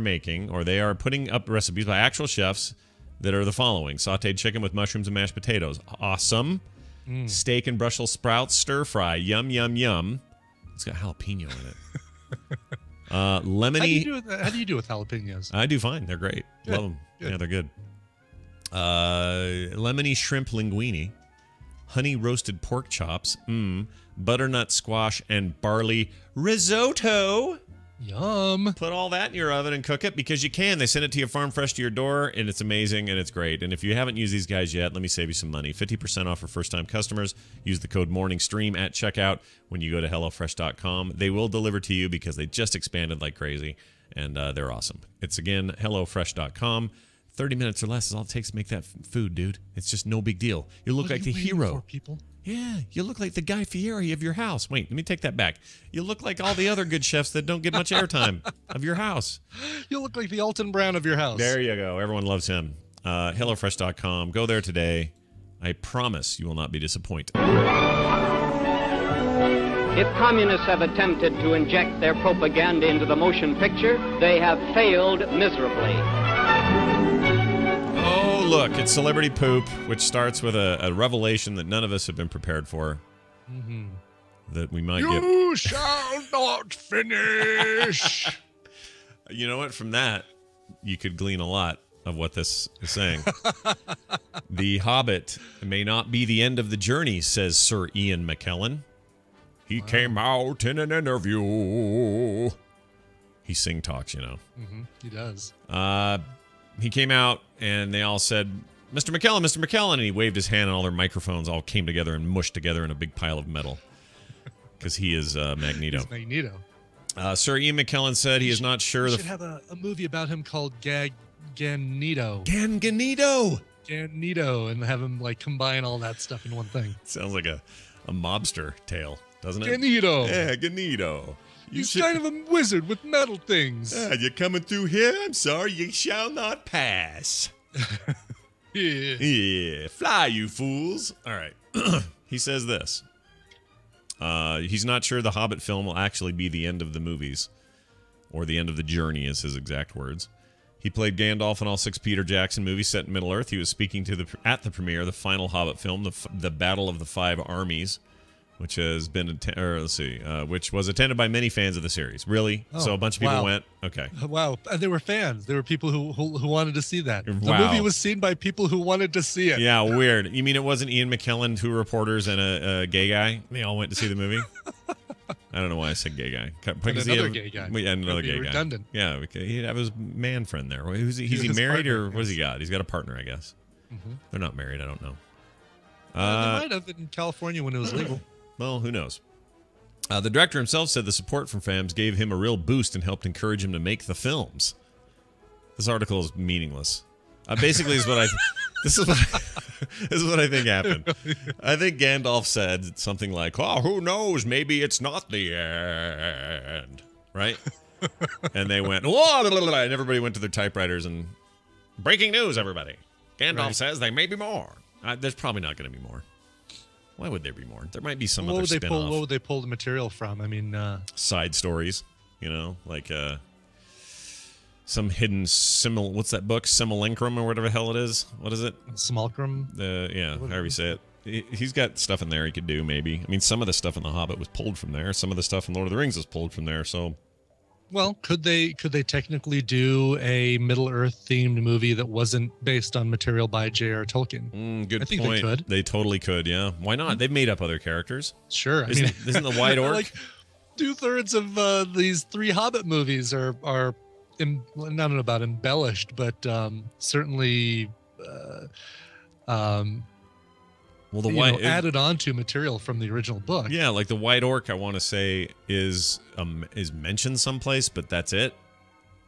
putting up recipes by actual chefs that are the following. Sauteed chicken with mushrooms and mashed potatoes. Awesome. Steak and Brussels sprouts stir fry. Yum, yum, yum. It's got jalapeno in it. Lemony. How do you do with jalapenos? I do fine. They're great. Good. Love them. Good. Yeah, they're good. Lemony shrimp linguine. Honey roasted pork chops. Butternut squash and barley risotto. Yum. Put all that in your oven and cook it because you can. They send it to you farm fresh to your door, and it's amazing and it's great. And if you haven't used these guys yet, let me save you some money. 50% off for first-time customers. Use the code MorningStream at checkout when you go to HelloFresh.com. They will deliver to you because they just expanded like crazy, and they're awesome. It's, again, HelloFresh.com. 30 minutes or less is all it takes to make that food, dude. It's just no big deal. You look like the hero. People? Yeah, you look like the Guy Fieri of your house. Wait, let me take that back. You look like all the other good chefs that don't get much airtime of your house. You look like the Alton Brown of your house. There you go. Everyone loves him. HelloFresh.com. Go there today. I promise you will not be disappointed. If communists have attempted to inject their propaganda into the motion picture, they have failed miserably. Oh, look, it's Celebrity Poop, which starts with a revelation that none of us have been prepared for. That we might get. You shall not finish. You know what? From that, you could glean a lot of what this is saying. The Hobbit may not be the end of the journey, says Sir Ian McKellen. He came out in an interview. He sing-talks, you know. He does. He came out, and they all said, Mr. McKellen, Mr. McKellen, and he waved his hand, and all their microphones all came together and mushed together in a big pile of metal. because he is Magneto. He's Magneto. Sir Ian McKellen said he is not sure. We should have a movie about him called Ganito. Ganito, and have him like combine all that stuff in one thing. Sounds like a mobster tale, doesn't it? Ganito. Yeah, Ganito. He's kind of a wizard with metal things. You're coming through here? I'm sorry, you shall not pass. Yeah, fly, you fools. All right. He says this. He's not sure the Hobbit film will actually be the end of the movies, or the end of the journey, is his exact words. He played Gandalf in all 6 Peter Jackson movies set in Middle-earth. He was speaking to at the premiere of the final Hobbit film, the Battle of the Five Armies, which has been which was attended by many fans of the series. Really? Oh, so a bunch of people went. Okay. Wow, and there were fans. There were people who wanted to see that. The Wow. movie was seen by people who wanted to see it. Yeah, weird. You mean it wasn't Ian McKellen, 2 reporters, and a gay guy? They all went to see the movie. I don't know why I said gay guy. Another gay guy. Yeah, another gay redundant. guy. Yeah, he'd have his man friend there. Is he married or what has he got? He's got a partner, I guess. Mm-hmm. They're not married. I don't know. They might have in California when it was legal. Well, who knows? The director himself said the support from fans gave him a real boost and helped encourage him to make the films. This article is meaningless. Basically, this is what I think happened. I think Gandalf said something like, "Oh, who knows? Maybe it's not the end." Right? And they went, "Whoa!" And everybody went to their typewriters and breaking news, everybody. Gandalf says there may be more. There's probably not going to be more. Why would there be more? There might be some other spin-off. What would they pull the material from? I mean, side stories, like some hidden what's that book? Simulacrum or whatever the hell it is. What is it? Simulacrum? However you say it. He's got stuff in there he could do, maybe. I mean, some of the stuff in The Hobbit was pulled from there. Some of the stuff in Lord of the Rings was pulled from there, so... Well, could they technically do a Middle-earth themed movie that wasn't based on material by J.R. Tolkien? Good I think point. they could. They totally could, yeah. Why not? They've made up other characters. Sure. Isn't the White Orc? Like 2/3 of these 3 Hobbit movies are I don't know about embellished, but certainly added on to material from the original book. Yeah, like the White Orc, I want to say is mentioned someplace, but that's it.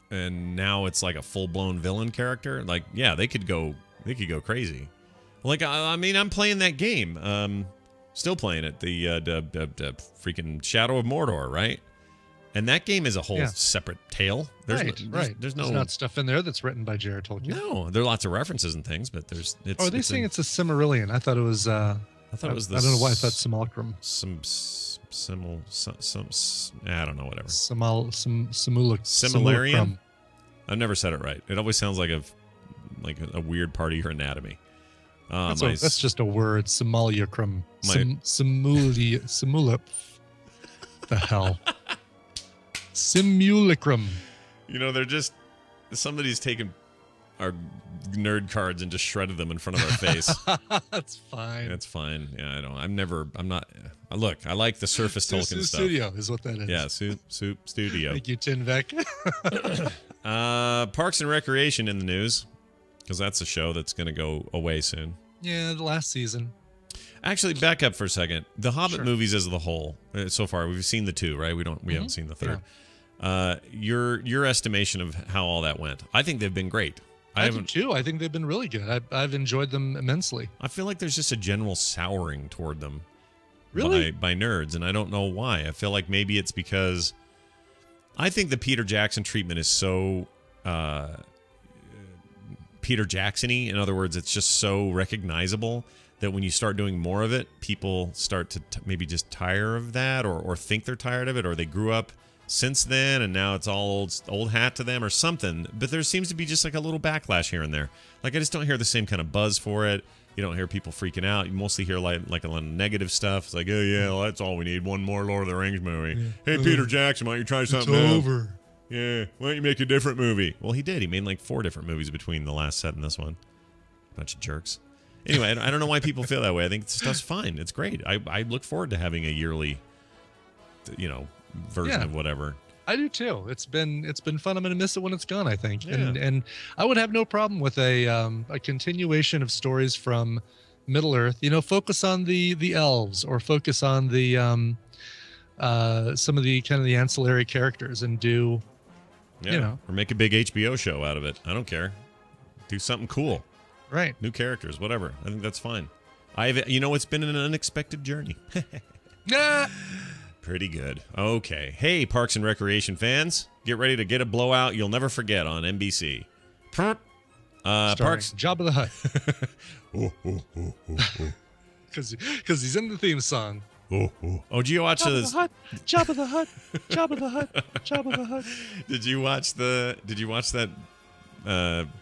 And now it's like a full-blown villain character. Like, yeah, they could go crazy. Like, I mean, I'm playing that game. Still playing it. The freaking Shadow of Mordor, right? And that game is a whole separate tale. There's not stuff in there that's written by J.R. Tolkien. No, there are lots of references and things, but are they saying it's a Silmarillion? I thought it was. I don't know why I thought Simulacrum. I don't know, whatever. Simularium. I've never said it right. it always sounds like a weird part of your anatomy. That's just a word. Simulacrum. Simulip. The hell. Simulacrum. They're just somebody's taken our nerd cards and just shredded them in front of our face. That's fine. That's fine. Yeah, I'm not. Look, I like the Surface Tolkien stuff. Studio is what that is. Yeah, Soup Studio. Thank you, Tinvec. Parks and Recreation in the news, because that's a show that's going to go away soon. Yeah, the last season. Actually, back up for a second. The Hobbit movies as a whole, so far, we've seen the 2, right? We haven't seen the 3rd. Yeah. Your estimation of how all that went. I think they've been great. I do too. I think they've been really good. I've enjoyed them immensely. I feel like there's just a general souring toward them. Really? By nerds, and I don't know why. I feel like maybe it's because I think the Peter Jackson treatment is so Peter Jackson-y. In other words, it's just so recognizable that when you start doing more of it, people start to maybe just tire of that or think they're tired of it, or they grew up since then and now it's all old hat to them or something. But there seems to be just like a little backlash here and there. Like, I just don't hear the same kind of buzz for it. You don't hear people freaking out. You mostly hear like a lot of negative stuff. It's like, oh yeah, well, that's all we need. One more Lord of the Rings movie. Yeah. Hey, Peter Jackson, why don't you try something It's else? over. Yeah, why don't you make a different movie? Well, he did. He made like 4 different movies between the last set and this one. Bunch of jerks. Anyway, I don't know why people feel that way. I think stuff's fine. It's great. I look forward to having a yearly, version of whatever. I do too. It's been fun. I'm gonna miss it when it's gone, I think. Yeah. And I would have no problem with a continuation of stories from Middle Earth. Focus on the elves, or focus on the some of the kind of the ancillary characters and do, you know, or make a big HBO show out of it. I don't care. Do something cool. Right. New characters, whatever. I think that's fine. It's been an unexpected journey. Pretty good. Okay. Hey, Parks and Recreation fans, get ready to get a blowout you'll never forget on NBC. Parks Jabba the Hutt. Because he's in the theme song. Oh, did you watch this? Jabba the Hutt, Jabba the Hutt, Jabba the Hutt. Did you watch that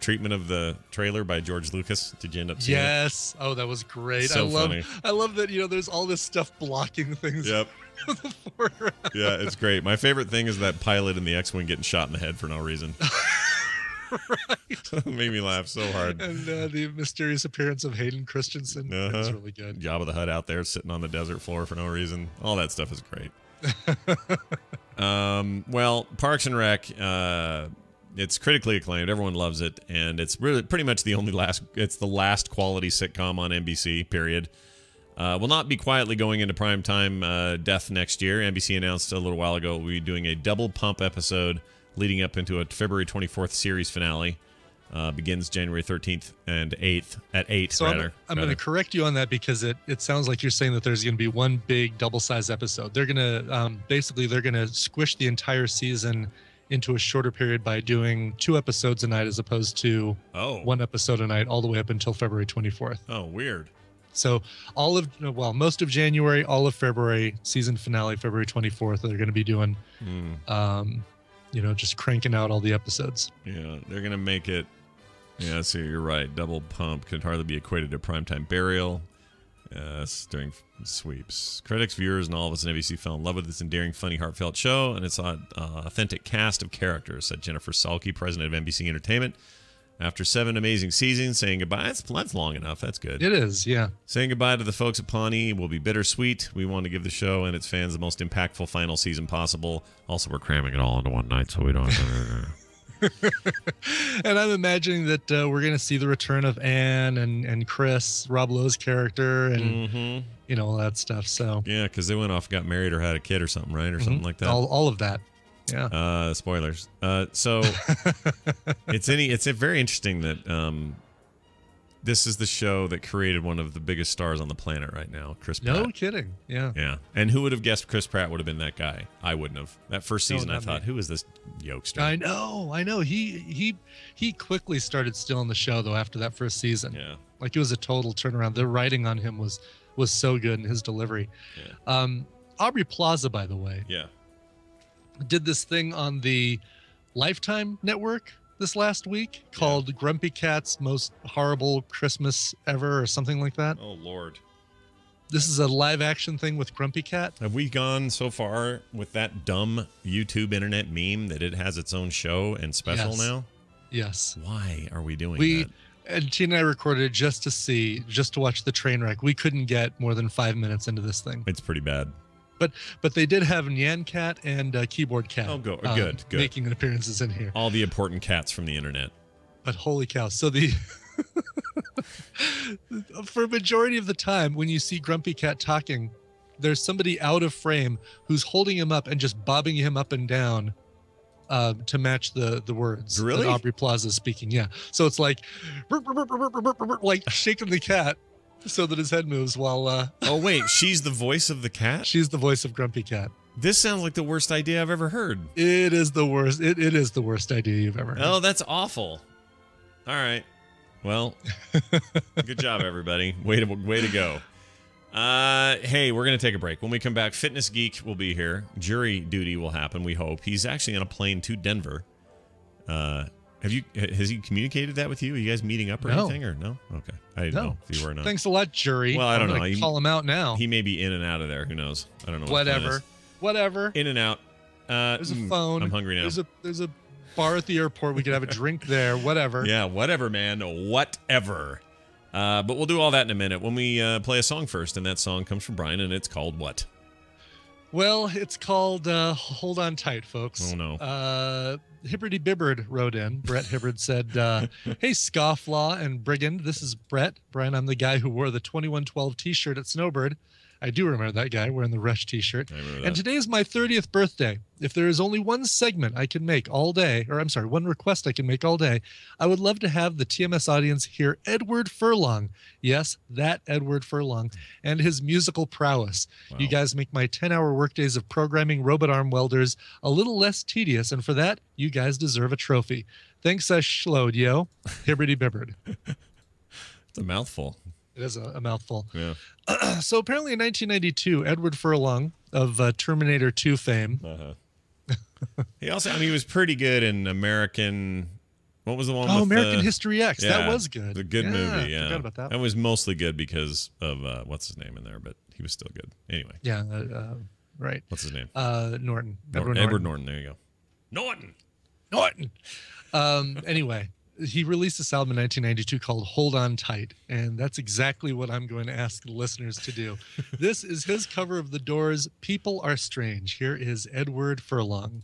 treatment of the trailer by George Lucas? Did you end up seeing it? Yes. Oh, that was great. So funny. I love that, there's all this stuff blocking things. Yep. The foreground. Yeah, it's great. My favorite thing is that pilot in the X-Wing getting shot in the head for no reason. Right. Made me laugh so hard. And the mysterious appearance of Hayden Christensen. It's really good. Jabba the Hutt out there sitting on the desert floor for no reason. All that stuff is great. Well, Parks and Rec, it's critically acclaimed. Everyone loves it, and it's really pretty much the last quality sitcom on NBC, period. Will not be quietly going into primetime death next year. NBC announced a little while ago we'll be doing a double pump episode leading up into a February 24th series finale. Begins January 13th and 8th at 8. So I'm going to correct you on that because it sounds like you're saying that there's going to be one big double-size episode. They're going to they're going to squish the entire season into a shorter period by doing 2 episodes a night as opposed to 1 episode a night all the way up until February 24th. Oh, weird. So most of January, all of February, season finale, February 24th, they're going to be doing, just cranking out all the episodes. Yeah, they're going to make it. Yeah, so you're right. Double pump could hardly be equated to primetime burial. Yes, during sweeps. Critics, viewers, and all of us in NBC fell in love with this endearing, funny, heartfelt show and its authentic cast of characters, said Jennifer Salke, president of NBC Entertainment. After 7 amazing seasons, saying goodbye. That's long enough. That's good. It is, yeah. Saying goodbye to the folks at Pawnee will be bittersweet. We want to give the show and its fans the most impactful final season possible. Also, we're cramming it all into one night, so we don't have to... And I'm imagining that we're going to see the return of Anne and Chris, Rob Lowe's character, and all that stuff. So yeah, because they went off, got married, or had a kid, or something, right, or something like that. All of that. Yeah. Spoilers. So it's very interesting that this is the show that created one of the biggest stars on the planet right now, Chris Pratt. No kidding. Yeah. Yeah. And who would have guessed Chris Pratt would have been that guy? I wouldn't have. That first season, I thought, who is this yokester? I know. He quickly started stealing the show though after that first season. Yeah. Like it was a total turnaround. The writing on him was so good and his delivery. Yeah. Aubrey Plaza, by the way. Yeah. Did this thing on the Lifetime network this last week called Grumpy Cat's Most Horrible Christmas Ever or something like that. Oh, Lord. This is a live action thing with Grumpy Cat. Have we gone so far with that dumb YouTube internet meme that it has its own show and special now? Yes. Why are we doing that? And Tina and I recorded it just to watch the train wreck. We couldn't get more than 5 minutes into this thing. It's pretty bad. But they did have Nyan Cat and Keyboard Cat. Oh, good. Making appearances in here. All the important cats from the internet. But holy cow! So for a majority of the time, when you see Grumpy Cat talking, there's somebody out of frame who's holding him up and just bobbing him up and down to match the words. Really? That Aubrey Plaza is speaking. Yeah. So it's like shaking the cat. So that his head moves while... Oh, wait. She's the voice of the cat? She's the voice of Grumpy Cat. This sounds like the worst idea I've ever heard. It is the worst. It is the worst idea you've ever heard. Oh, that's awful. All right. Well, good job, everybody. Way to go. Hey, we're going to take a break. When we come back, Fitness Geek will be here. Jury duty will happen, we hope. He's actually on a plane to Denver. Has he communicated that with you? Are you guys meeting up or anything? Or no? Okay. I didn't know if you were or not. Thanks a lot, Jury. Well, I don't know. Call him out now. He may be in and out of there. Who knows? I don't know. Whatever. In and out. There's a phone. I'm hungry now. There's a bar at the airport. We could have a drink there. Whatever. Yeah, whatever, man. Whatever. But we'll do all that in a minute when we play a song first. And that song comes from Brian, and it's called what? Well, it's called Hold On Tight, folks. Oh, no. Hibberty Bibbard wrote in. Brett Hibbard said, hey, Scofflaw and Brigand, this is Brett. Brian, I'm the guy who wore the 2112 t-shirt at Snowbird. I do remember that guy wearing the Rush t-shirt. I remember that. And today is my 30th birthday. If there is only one segment I can make all day, or I'm sorry, one request I can make all day, I would love to have the TMS audience hear Edward Furlong. Yes, that Edward Furlong, and his musical prowess. Wow. You guys make my 10-hour workdays of programming robot arm welders a little less tedious, and for that, you guys deserve a trophy. Thanks, Schlode, yo. Hibbity bibbard. It's a mouthful. It is a mouthful. Yeah. So apparently in 1992, Edward Furlong of Terminator 2 fame. He also, I mean, he was pretty good in American. What was the one? Oh, with American History X. That was good. The good movie. Yeah, forgot about that. That was mostly good because of what's his name in there, but he was still good anyway. Yeah. Right. What's his name? Norton. Edward Norton. There you go. Norton. Anyway, he released this album in 1992 called Hold On Tight, and that's exactly what I'm going to ask the listeners to do. This is his cover of The Doors' People Are Strange. Here is Edward Furlong.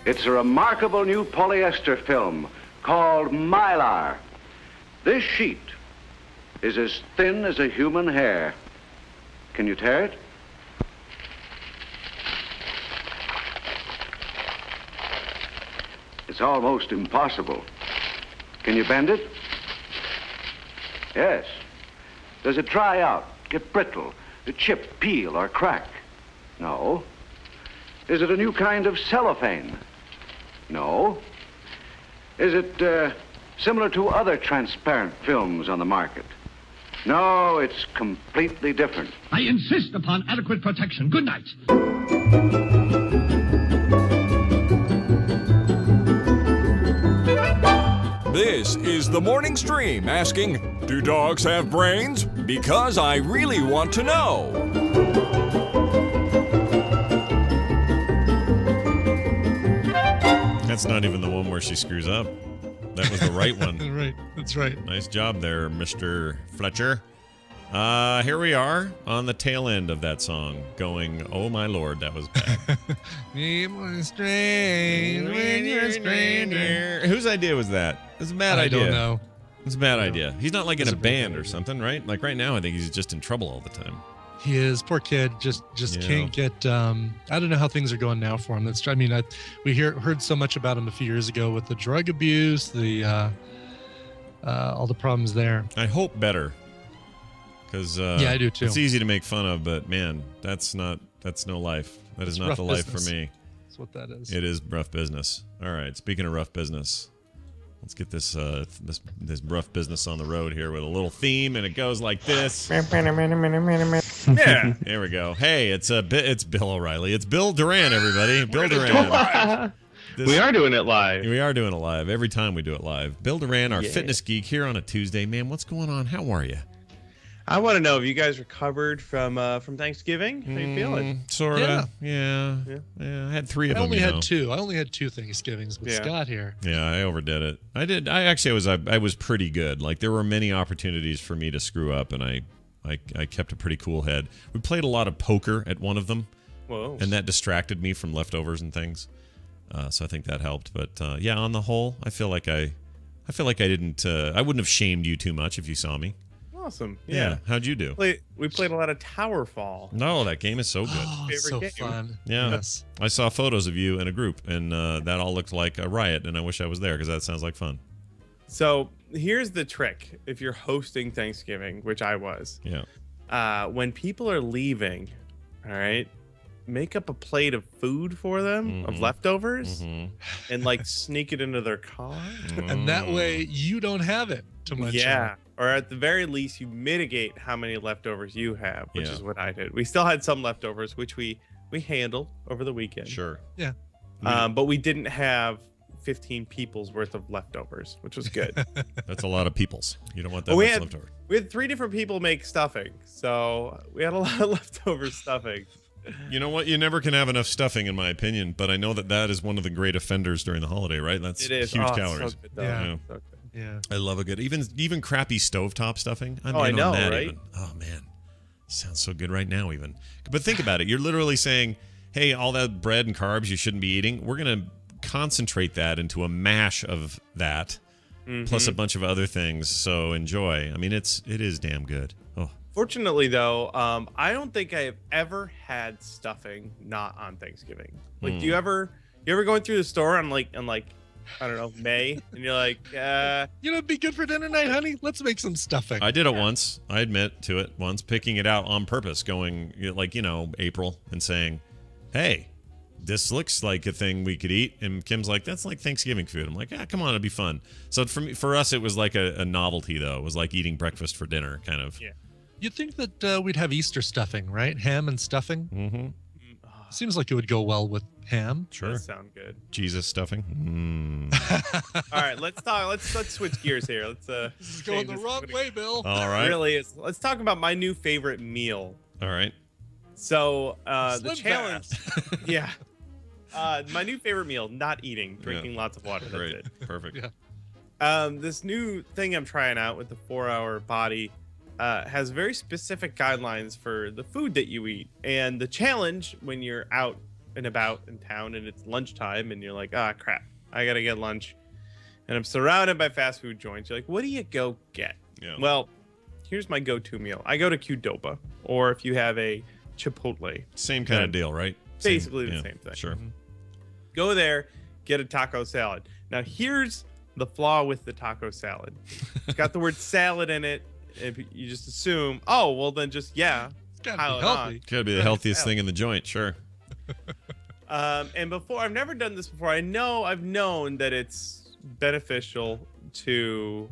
It's a remarkable new polyester film called Mylar. This sheet is as thin as a human hair. Can you tear it? It's almost impossible. Can you bend it? Yes. Does it dry out, get brittle, chip, peel, or crack? No. Is it a new kind of cellophane? No. Is it similar to other transparent films on the market? No, it's completely different. I insist upon adequate protection. Good night. This is the morning stream asking, do dogs have brains? Because I really want to know. That's not even the one where she screws up. That was the right one. Right, that's right. Nice job there, Mr. Fletcher. Here we are on the tail end of that song going, oh my lord, that was bad. Whose idea was that? It was a bad idea. I don't know. It's a bad idea. He's not like in a band or something, right? Like right now, I think he's just in trouble all the time. He is, poor kid. Just can't get. I don't know how things are going now for him. We heard so much about him a few years ago with the drug abuse, all the problems there. I hope better, because yeah, I do too. It's easy to make fun of, but man, that's no life. That is not the life for me. That's what that is. It is rough business. All right, speaking of rough business, let's get this rough business on the road here with a little theme, and it goes like this. Yeah, there we go. Hey, it's Bill O'Reilly. It's Bill Duran, everybody. Bill Duran. We are doing it live. We are doing it live every time we do it live. Bill Duran, our fitness geek, here on a Tuesday. Man, what's going on? How are you? I want to know if you guys recovered from Thanksgiving. How you feeling? Sorta. Yeah. I had 3 of them. I only had 2. I only had 2 Thanksgivings with Scott here. Yeah, I overdid it. I did. I was pretty good. Like there were many opportunities for me to screw up, and I kept a pretty cool head. We played a lot of poker at one of them. Whoa. And that distracted me from leftovers and things. So I think that helped. But yeah, on the whole, I feel like I didn't. I wouldn't have shamed you too much if you saw me. Awesome. Yeah. How'd you do? We played a lot of Towerfall. No, that game is so good. Oh, it's so fun. Yeah. Yes. I saw photos of you in a group, and that all looked like a riot, and I wish I was there because that sounds like fun. So here's the trick: if you're hosting Thanksgiving, which I was, when people are leaving, all right, make up a plate of food for them of leftovers, and like sneak it into their car, and that way you don't have it to munch on. Or at the very least, you mitigate how many leftovers you have, which is what I did. We still had some leftovers, which we handled over the weekend. Sure. Yeah. But we didn't have 15 people's worth of leftovers, which was good. That's a lot of people's. You don't want that much leftover. We had 3 different people make stuffing, so we had a lot of leftover stuffing. You know what? You never can have enough stuffing, in my opinion. But I know that is one of the great offenders during the holiday, right? That's huge calories. So good, so good. Yeah. I love a good, even crappy stovetop stuffing. I know, right? Even. Oh man, sounds so good right now. Even, but think about it. You're literally saying, "Hey, all that bread and carbs you shouldn't be eating. We're gonna concentrate that into a mash of that, plus a bunch of other things. So enjoy. I mean, it is damn good. Oh. Fortunately, though, I don't think I have ever had stuffing not on Thanksgiving. Like, do you ever going through the store on like I don't know, May, and you're like, you know, it'd be good for dinner night, honey. Let's make some stuffing. I did it once. I admit to it once, picking it out on purpose, going like, April, and saying, "Hey, this looks like a thing we could eat." And Kim's like, "That's like Thanksgiving food." I'm like, come on, it'd be fun. So for us, it was like a novelty, though. It was like eating breakfast for dinner, kind of. Yeah. You'd think that we'd have Easter stuffing, right? Ham and stuffing. Mm-hmm. Seems like it would go well with ham. Sure. That sound good. Jesus stuffing. All right, let's talk. Let's switch gears here. Let's this is going the wrong way, Bill. All right. It really is. Let's talk about my new favorite meal. All right. So the challenge. Yeah. My new favorite meal: not eating, drinking lots of water. That's it. Perfect. Yeah. This new thing I'm trying out with the 4-hour body has very specific guidelines for the food that you eat. And the challenge when you're out and about in town and it's lunchtime and you're like, crap, I gotta get lunch. And I'm surrounded by fast food joints. You're like, what do you go get? Yeah. Well, here's my go-to meal. I go to Qdoba, or if you have a Chipotle. Same kind of deal, right? Basically the same thing. Sure. Go there, get a taco salad. Now, here's the flaw with the taco salad. It's got the word salad in it. If you just assume, oh, well, then just, It's gotta be healthy. Gotta be the healthiest thing in the joint, sure. And before, I've never done this before. I've known that it's beneficial to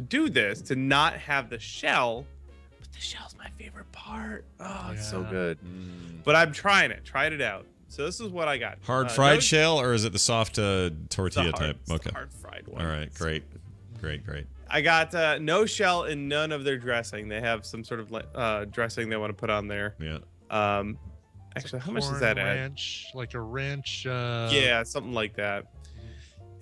do this, to not have the shell. But the shell's my favorite part. Oh, it's so good. But I'm trying it. Tried it out. So this is what I got. Hard fried shell, or is it the soft tortilla type? Okay. The hard fried one. All right, great. I got no shell in none of their dressing. They have some sort of dressing they want to put on there. Yeah. Actually, how much does that add? Ranch, like a ranch. Yeah, something like that.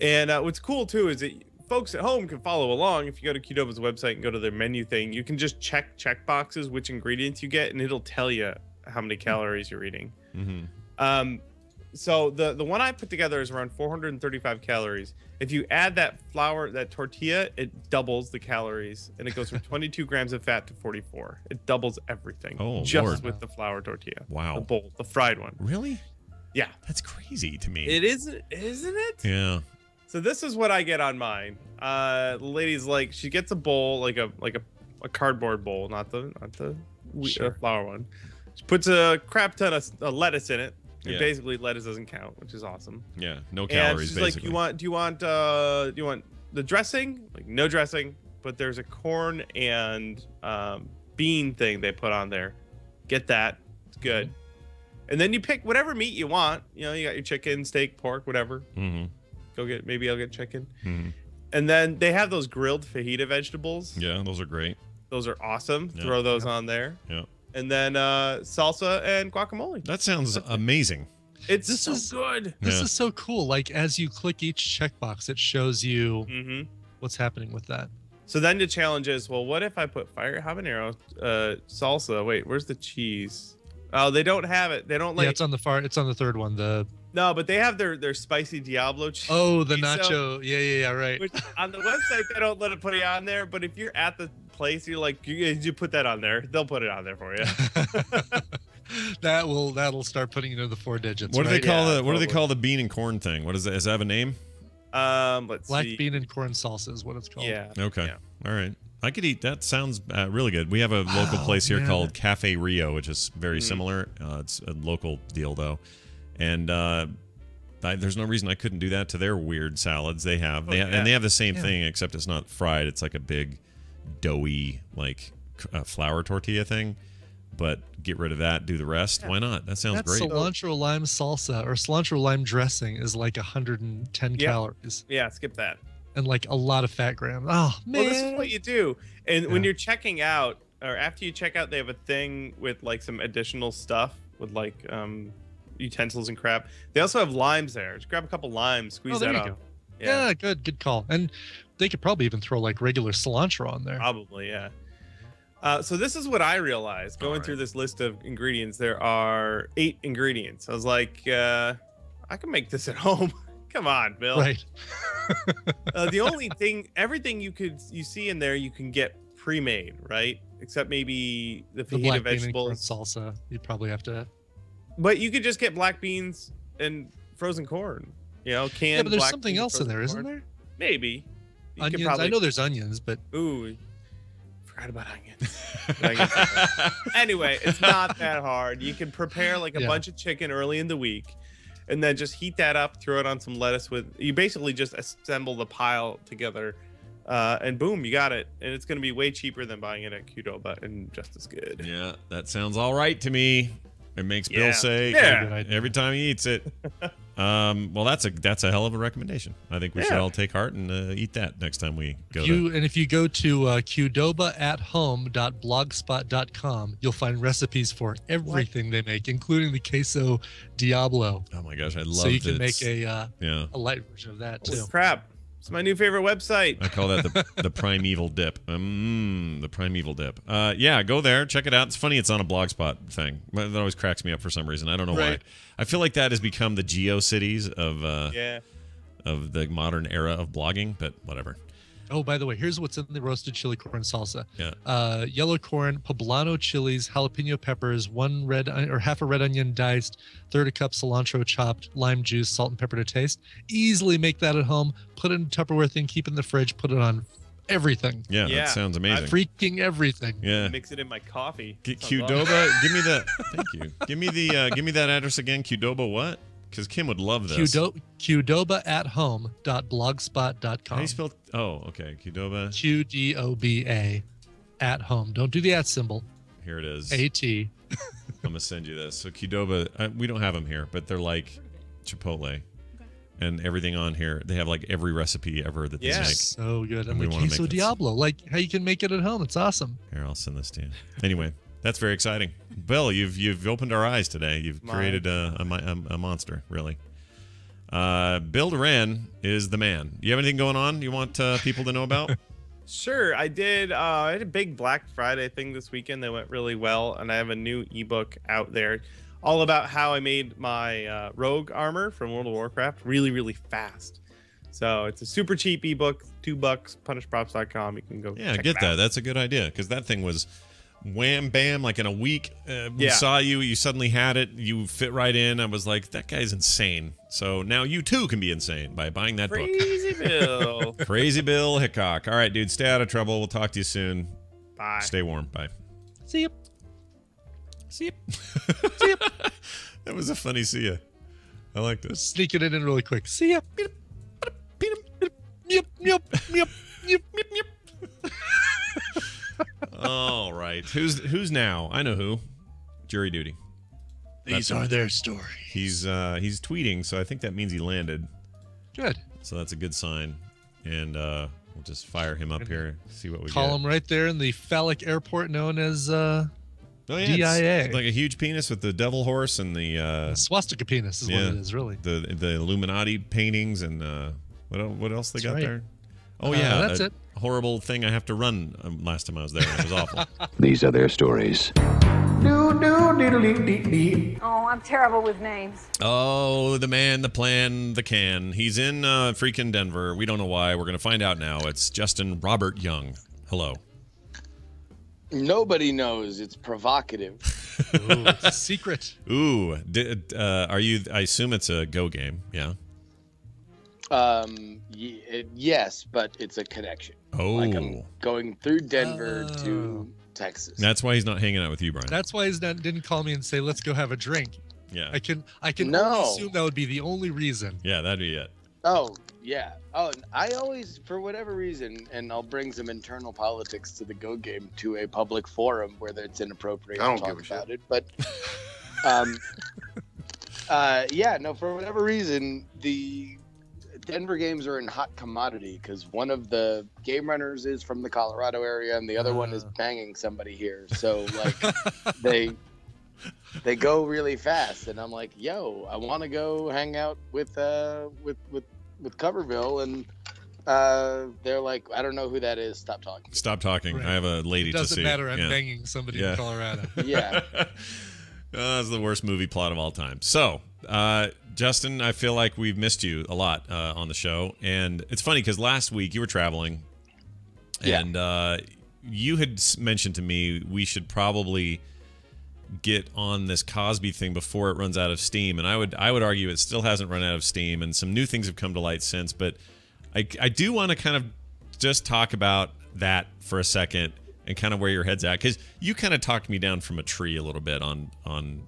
And what's cool too is that folks at home can follow along. If you go to Qdoba's website and go to their menu thing, you can just check boxes which ingredients you get, and it'll tell you how many calories you're eating. So the one I put together is around 435 calories. If you add that tortilla, it doubles the calories, and it goes from 22 grams of fat to 44. It doubles everything. Oh, just Lord. with the flour tortilla. Wow. The fried one. Really? Yeah. That's crazy to me. It isn't it? Yeah. So this is what I get on mine. The lady's like, she gets a bowl, like a cardboard bowl, not the flour one. She puts a crap ton of lettuce in it. And basically lettuce doesn't count, which is awesome. Yeah, no calories. And she's basically. like, do you want the dressing? Like, no dressing, but there's a corn and bean thing they put on there. Get that. It's good. And then you pick whatever meat you want. You know, you got your chicken, steak, pork, whatever. Maybe I'll get chicken. And then they have those grilled fajita vegetables. Yeah, those are great. Those are awesome. Yeah. Throw those on there. Yeah. And then salsa and guacamole. That sounds amazing. This is good. This is so cool. Like, as you click each checkbox, it shows you what's happening with that. So then the challenge is, well, what if I put fire habanero salsa? Wait, where's the cheese? Oh, they don't have it. They don't like. Yeah, it's on the third one. No, but they have their spicy Diablo cheese. Oh, the nacho. Yeah, right. Which on the website they don't let it put it on there, but if you're at the place, you're like, you put that on there. They'll put it on there for you. That'll start putting into the 4 digits. What do they call the bean and corn thing? What is that? Does that have a name? Let's Black see. bean and corn salsa is what it's called. Yeah. Okay. Yeah. All right. I could eat that. Sounds really good. We have a local place here called Cafe Rio, which is very similar. It's a local deal though, and there's no reason I couldn't do that to their weird salads they have. And they have the same thing, except it's not fried. It's like a big doughy like flour tortilla thing. But get rid of that, do the rest. Why not? That sounds great. Cilantro lime salsa or cilantro lime dressing is like 110 calories. Yeah, skip that. And like a lot of fat grams. Oh man! Well, this is what you do. And when you're checking out, or after you check out, they have a thing with like some additional stuff with like utensils and crap. They also have limes there. Just grab a couple limes, squeeze that out. Yeah, good call. And they could probably even throw like regular cilantro on there. Probably, yeah. So this is what I realized going through this list of ingredients. There are 8 ingredients. I was like, I can make this at home. Come on, Bill. Right. The only thing, everything you see in there, you can get pre-made, right? Except maybe the fajita vegetables, salsa. You'd probably have to. But you could just get black beans and frozen corn. You know, canned. Yeah, but there's black something beans, else in there, isn't corn. there? Maybe. You could Onions. probably... I know there's onions, but forgot about onions. Anyway, it's not that hard. You can prepare like a bunch of chicken early in the week, and then just heat that up, throw it on some lettuce you basically just assemble the pile together, and boom, you got it. And it's going to be way cheaper than buying it at Qdoba and just as good. Yeah, that sounds all right to me. It makes Bill say every time he eats it. Well, that's a hell of a recommendation. I think we should all take heart and eat that next time we go. And if you go to qdobaathome.blogspot.com, you'll find recipes for everything they make, including the queso Diablo. Oh my gosh, I love it. So you can make a light version of that too. Holy crap. It's my new favorite website. I call that the primeval dip. The primeval dip. Yeah, go there, check it out. It's funny it's on a Blogspot thing. That always cracks me up for some reason. I don't know why. I feel like that has become the GeoCities of the modern era of blogging, but whatever. Oh, by the way, here's what's in the roasted chili corn salsa. Yeah. Yellow corn, poblano chilies, jalapeno peppers, half a red onion diced, third a cup cilantro chopped, lime juice, salt and pepper to taste. Easily make that at home. Put it in a Tupperware thing, keep it in the fridge, put it on everything. Yeah, that sounds amazing. Freaking everything. Yeah. Mix it in my coffee. Qdoba, give me the. Thank you. Give me that address again. Qdoba what? Because Kim would love this. Qdoba@home.blogspot.com. How do you spell? Oh, okay. Qdoba. QDOBA at home. Don't do the @ symbol. Here it is. AT. I'm gonna send you this. So Qdoba, we don't have them here, but they're like Chipotle, and everything on here. They have like every recipe ever that they make. So good. And we the wanna queso make this. Diablo, like how you can make it at home. It's awesome. Here, I'll send this to you. Anyway, that's very exciting. Bill, you've opened our eyes today. You've created a monster, really. Bill Duran is the man. You have anything going on you want people to know about? Sure, I did. I had a big Black Friday thing this weekend that went really well, and I have a new ebook out there all about how I made my rogue armor from World of Warcraft really, really fast. So it's a super cheap ebook, $2, punishprops.com. You can go check get it that. out. That's a good idea, because that thing was wham bam, like in a week. We saw you suddenly had it, you fit right in. I was like, that guy's insane. So now you too can be insane by buying that book. Crazy Bill. Crazy Bill Hickok. All right, dude, stay out of trouble. We'll talk to you soon. Bye. Stay warm. Bye. See you. See ya. That was a funny see ya. I like this. Sneaking it in really quick. See ya. All right. Who's now? I know who. Jury duty. These are their stories. He's tweeting, so I think that means he landed. Good. So that's a good sign. And we'll just fire him up here, see what we Call get. him right there in the phallic airport known as DIA. It's like a huge penis with the devil horse and the swastika penis is what it is, really. The Illuminati paintings and what else they got right. there? Oh yeah, that's it. Horrible thing I have to run last time I was there. It was awful. These are their stories. Oh, I'm terrible with names. Oh, the man, the plan, the can. He's in freaking Denver. We don't know why. We're going to find out now. It's Justin Robert Young. Hello. Nobody knows. It's provocative. Ooh, it's a secret. Ooh. Are you... I assume it's a Go game. Yeah. Yes, but it's a connection. Oh. Like I'm going through Denver to Texas. That's why he's not hanging out with you, Brian. That's why he's didn't call me and say, let's go have a drink. Yeah. I can only assume that would be the only reason. Yeah, that'd be it. Oh, yeah. Oh, I always, for whatever reason, and I'll bring some internal politics to the Go game to a public forum where it's inappropriate to talk about it. But, for whatever reason, the Denver games are in hot commodity because one of the game runners is from the Colorado area and the other one is banging somebody here. So, like, they go really fast, and I'm like, yo, I want to go hang out with Coverville, and they're like, I don't know who that is. Stop talking. Stop talking. Right. I have a lady to see. Doesn't matter. I'm banging somebody in Colorado. Yeah. That's the worst movie plot of all time. So, Justin, I feel like we've missed you a lot on the show, and it's funny because last week you were traveling, and you had mentioned to me we should probably get on this Cosby thing before it runs out of steam, and I would argue it still hasn't run out of steam, and some new things have come to light since, but I do want to kind of just talk about that for a second and kind of where your head's at, because you kind of talked me down from a tree a little bit on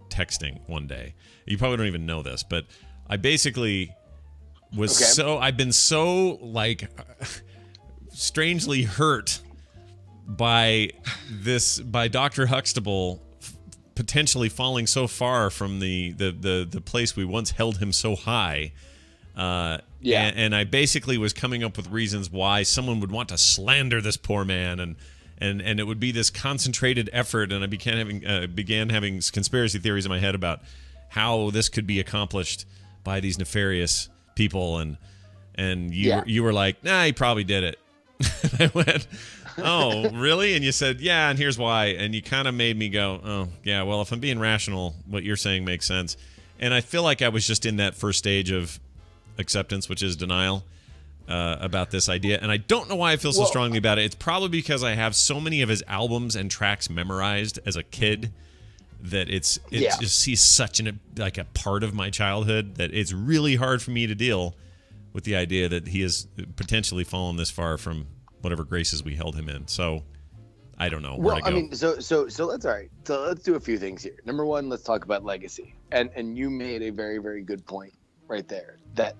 texting one day. You probably don't even know this, but I basically was I've been so like strangely hurt by Dr. Huxtable potentially falling so far from the place we once held him so high. And I basically was coming up with reasons why someone would want to slander this poor man, and it would be this concentrated effort, and I began having conspiracy theories in my head about how this could be accomplished by these nefarious people, and you were like, nah, he probably did it. And I went, oh, really? And you said, yeah, and here's why. And you kind of made me go, oh, yeah, well, if I'm being rational, what you're saying makes sense. And I feel like I was just in that first stage of acceptance, which is denial. about this idea, and I don't know why I feel so strongly about it. It's probably because I have so many of his albums and tracks memorized as a kid that it's just he's such a part of my childhood that it's really hard for me to deal with the idea that he has potentially fallen this far from whatever graces we held him in. So I don't know. Well, I mean, so let's do a few things here. Number one, let's talk about legacy, and you made a very, very good point right there that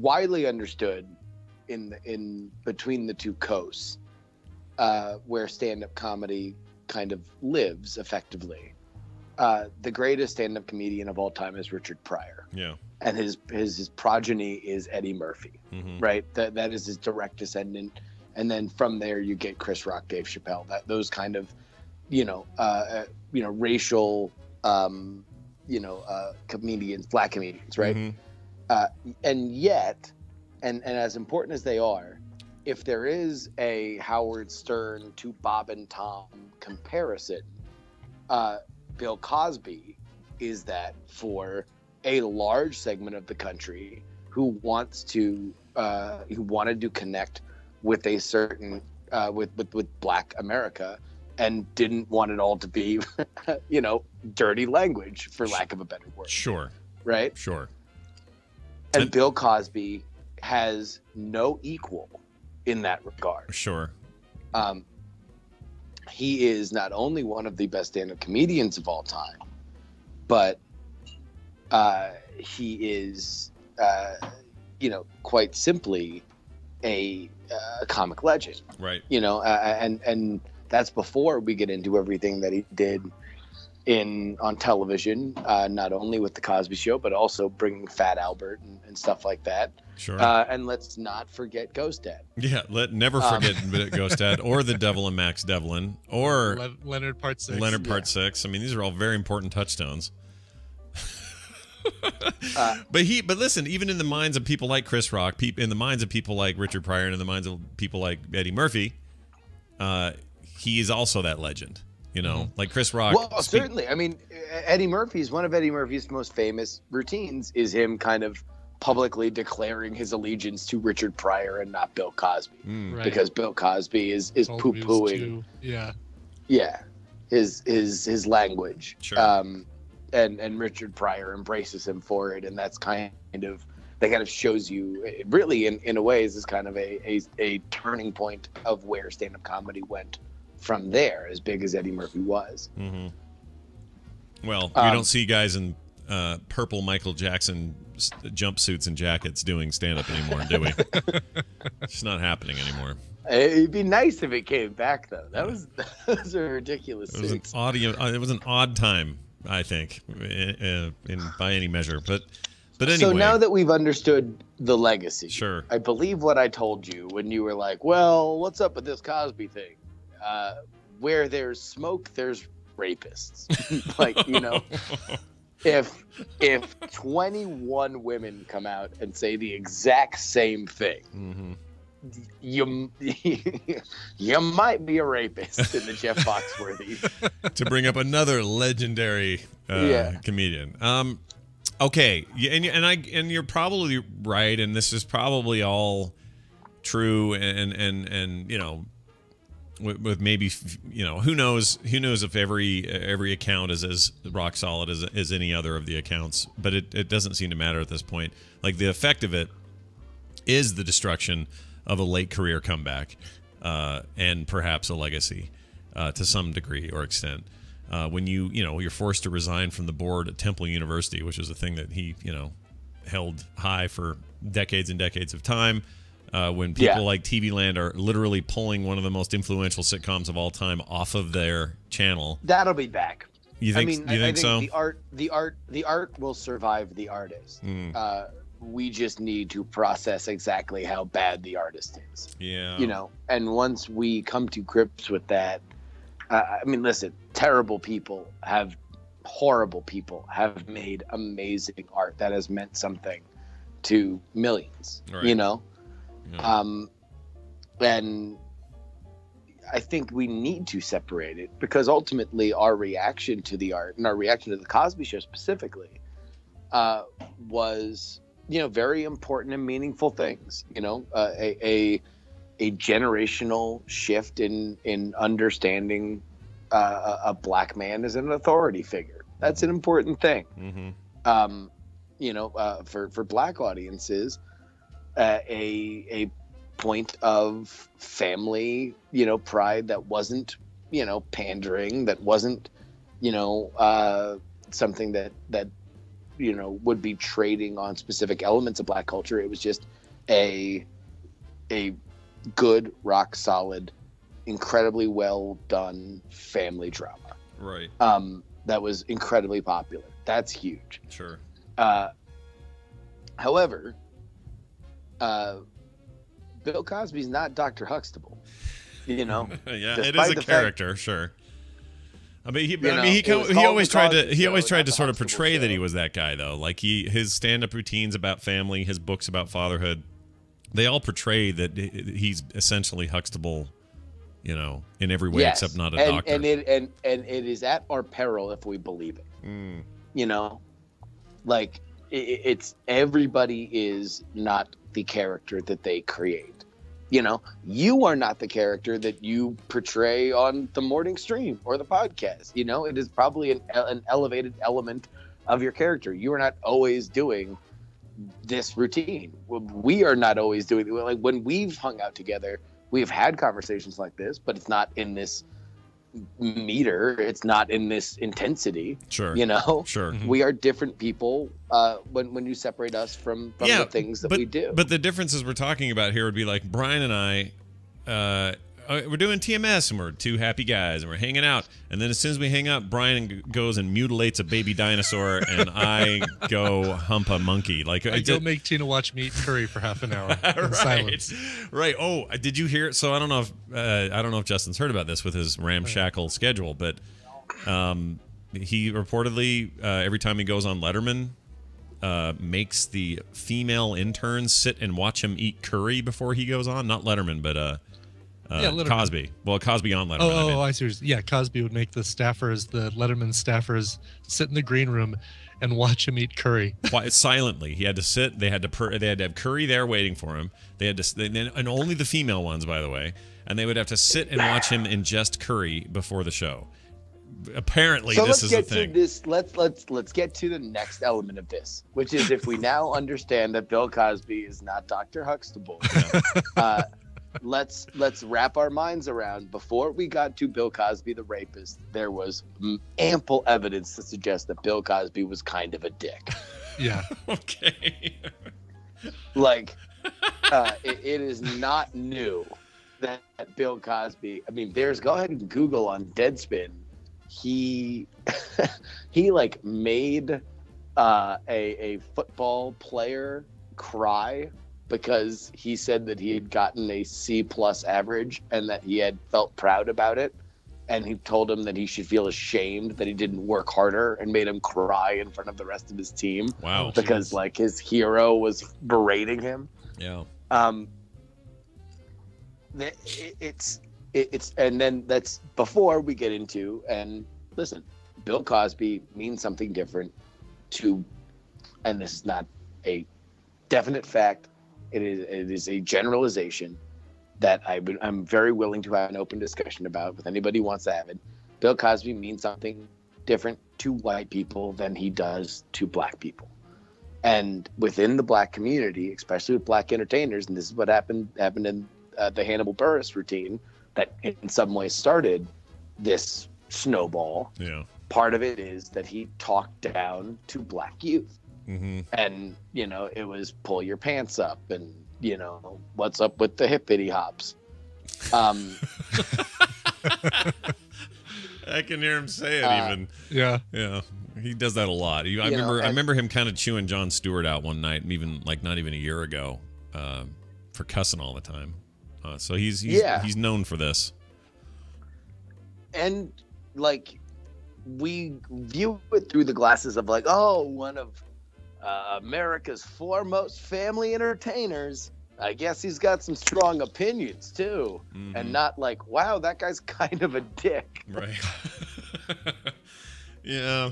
widely understood in between the two coasts, where stand-up comedy kind of lives effectively. The greatest stand-up comedian of all time is Richard Pryor. Yeah. And his progeny is Eddie Murphy, right? That is his direct descendant. And then from there you get Chris Rock, Dave Chappelle, those kind of, racial, comedians, black comedians, right? And yet, and as important as they are, if there is a Howard Stern to Bob and Tom comparison, Bill Cosby is that for a large segment of the country who wanted to connect with a certain with Black America and didn't want it all to be dirty language, for lack of a better word. Sure. Right? Sure. And Bill Cosby has no equal in that regard. Sure. He is not only one of the best stand-up comedians of all time, but he is, quite simply a comic legend. Right. And that's before we get into everything that he did on television, not only with the Cosby Show, but also bringing Fat Albert and stuff like that. Sure. And let's not forget Ghost Dad. Yeah, never forget Ghost Dad, or The Devil and Max Devlin, or Leonard Part 6. Leonard Part 6. I mean, these are all very important touchstones. But listen, even in the minds of people like Chris Rock, in the minds of people like Richard Pryor, and in the minds of people like Eddie Murphy, he is also that legend. Like Chris Rock. Well, certainly. I mean, one of Eddie Murphy's most famous routines is him kind of publicly declaring his allegiance to Richard Pryor and not Bill Cosby, Right. because Bill Cosby is poo-pooing. His language. Sure. And Richard Pryor embraces him for it, and that kind of shows you, really, in a way, is kind of a turning point of where stand-up comedy went from there, as big as Eddie Murphy was. Well, we don't see guys in purple Michael Jackson jumpsuits and jackets doing stand-up anymore, do we? It's not happening anymore. It'd be nice if it came back, though. That was a ridiculous. It was an odd time, I think, by any measure. But anyway. So now that we've understood the legacy, sure. I believe what I told you when you were like, "Well, what's up with this Cosby thing?" Where there's smoke, there's rapists. If 21 women come out and say the exact same thing, you might be a rapist in the Jeff Foxworthy. To bring up another legendary comedian. Okay, and you're probably right, and this is probably all true, and with maybe, who knows if every account is as rock solid as any other of the accounts, but it doesn't seem to matter at this point. Like, the effect of it is the destruction of a late career comeback, and perhaps a legacy to some degree or extent. When you're forced to resign from the board at Temple University, which is a thing that he held high for decades and decades of time. When people like TV Land are literally pulling one of the most influential sitcoms of all time off of their channel. That'll be back. You think? I think so? The art will survive the artist. We just need to process exactly how bad the artist is. Yeah. And once we come to grips with that, listen, horrible people have made amazing art that has meant something to millions. Right. Yeah. And I think we need to separate it, because ultimately our reaction to the art and our reaction to the Cosby Show specifically was very important and meaningful things. A generational shift in understanding a black man as an authority figure. That's an important thing. For black audiences, a point of family, pride that wasn't, pandering, that wasn't, something that would be trading on specific elements of black culture. It was just a good, rock solid, incredibly well done family drama. Right. That was incredibly popular. That's huge. Sure. However, Bill Cosby's not Dr. Huxtable. Yeah, it is a character, sure. I mean, he always tried to sort of portray that he was that guy, though. Like his stand-up routines about family, his books about fatherhood, they all portray that he's essentially Huxtable, in every way except not a doctor. And it is at our peril if we believe it. Like it's everybody is not the character that they create. You are not the character that you portray on the morning stream or the podcast. It is probably an elevated element of your character. You are not always doing this routine. We are not always doing it. Like when we've hung out together, we've had conversations like this, but it's not in this meter. It's not in this intensity. Sure. Sure. We are different people when you separate us from the things that we do. But the differences we're talking about here would be like Brian and I, we're doing TMS and we're two happy guys and we're hanging out. And then as soon as we hang up, Brian goes and mutilates a baby dinosaur and I go hump a monkey. Like I go make Tina watch me eat curry for half an hour in silence. Right. Oh, did you hear? So I don't know if Justin's heard about this with his ramshackle schedule, but he reportedly every time he goes on Letterman, makes the female interns sit and watch him eat curry before he goes on. Not Letterman, but Cosby. Well, Cosby on Letterman. I see. Yeah, Cosby would make the Letterman staffers, sit in the green room and watch him eat curry. Silently. He had to sit. They had to have curry there waiting for him. They had to, and only the female ones, by the way. And they would have to sit and watch him ingest curry before the show. Apparently, this is a thing. Let's get to the next element of this, which is if we now understand that Bill Cosby is not Dr. Huxtable. Let's wrap our minds around. Before we got to Bill Cosby the rapist, there was ample evidence to suggest that Bill Cosby was kind of a dick. Yeah. Okay. Like, it is not new that Bill Cosby. I mean, go ahead and Google on Deadspin. He like made a football player cry because he said that he had gotten a C+ average and that he had felt proud about it. And he told him that he should feel ashamed that he didn't work harder and made him cry in front of the rest of his team. Wow. Because like his hero was berating him. Yeah. It's and then that's before we get into, and listen, Bill Cosby means something different to, and this is not a definite fact. It is a generalization that I'm very willing to have an open discussion about with anybody who wants to have it. Bill Cosby means something different to white people than he does to black people. And within the black community, especially with black entertainers, and this is what happened in the Hannibal Buress routine that in some ways started this snowball. Yeah. Part of it is that he talked down to black youth. Mm-hmm. And, it was pull your pants up and, what's up with the hippity hops. I can hear him say it even. Yeah. Yeah. He does that a lot. I remember him kind of chewing Jon Stewart out one night, and even like not even a year ago, for cussing all the time. So he's known for this. And like we view it through the glasses of like, oh, one of America's foremost family entertainers. I guess he's got some strong opinions too. Mm-hmm. And not like, wow, that guy's kind of a dick. Right. Yeah.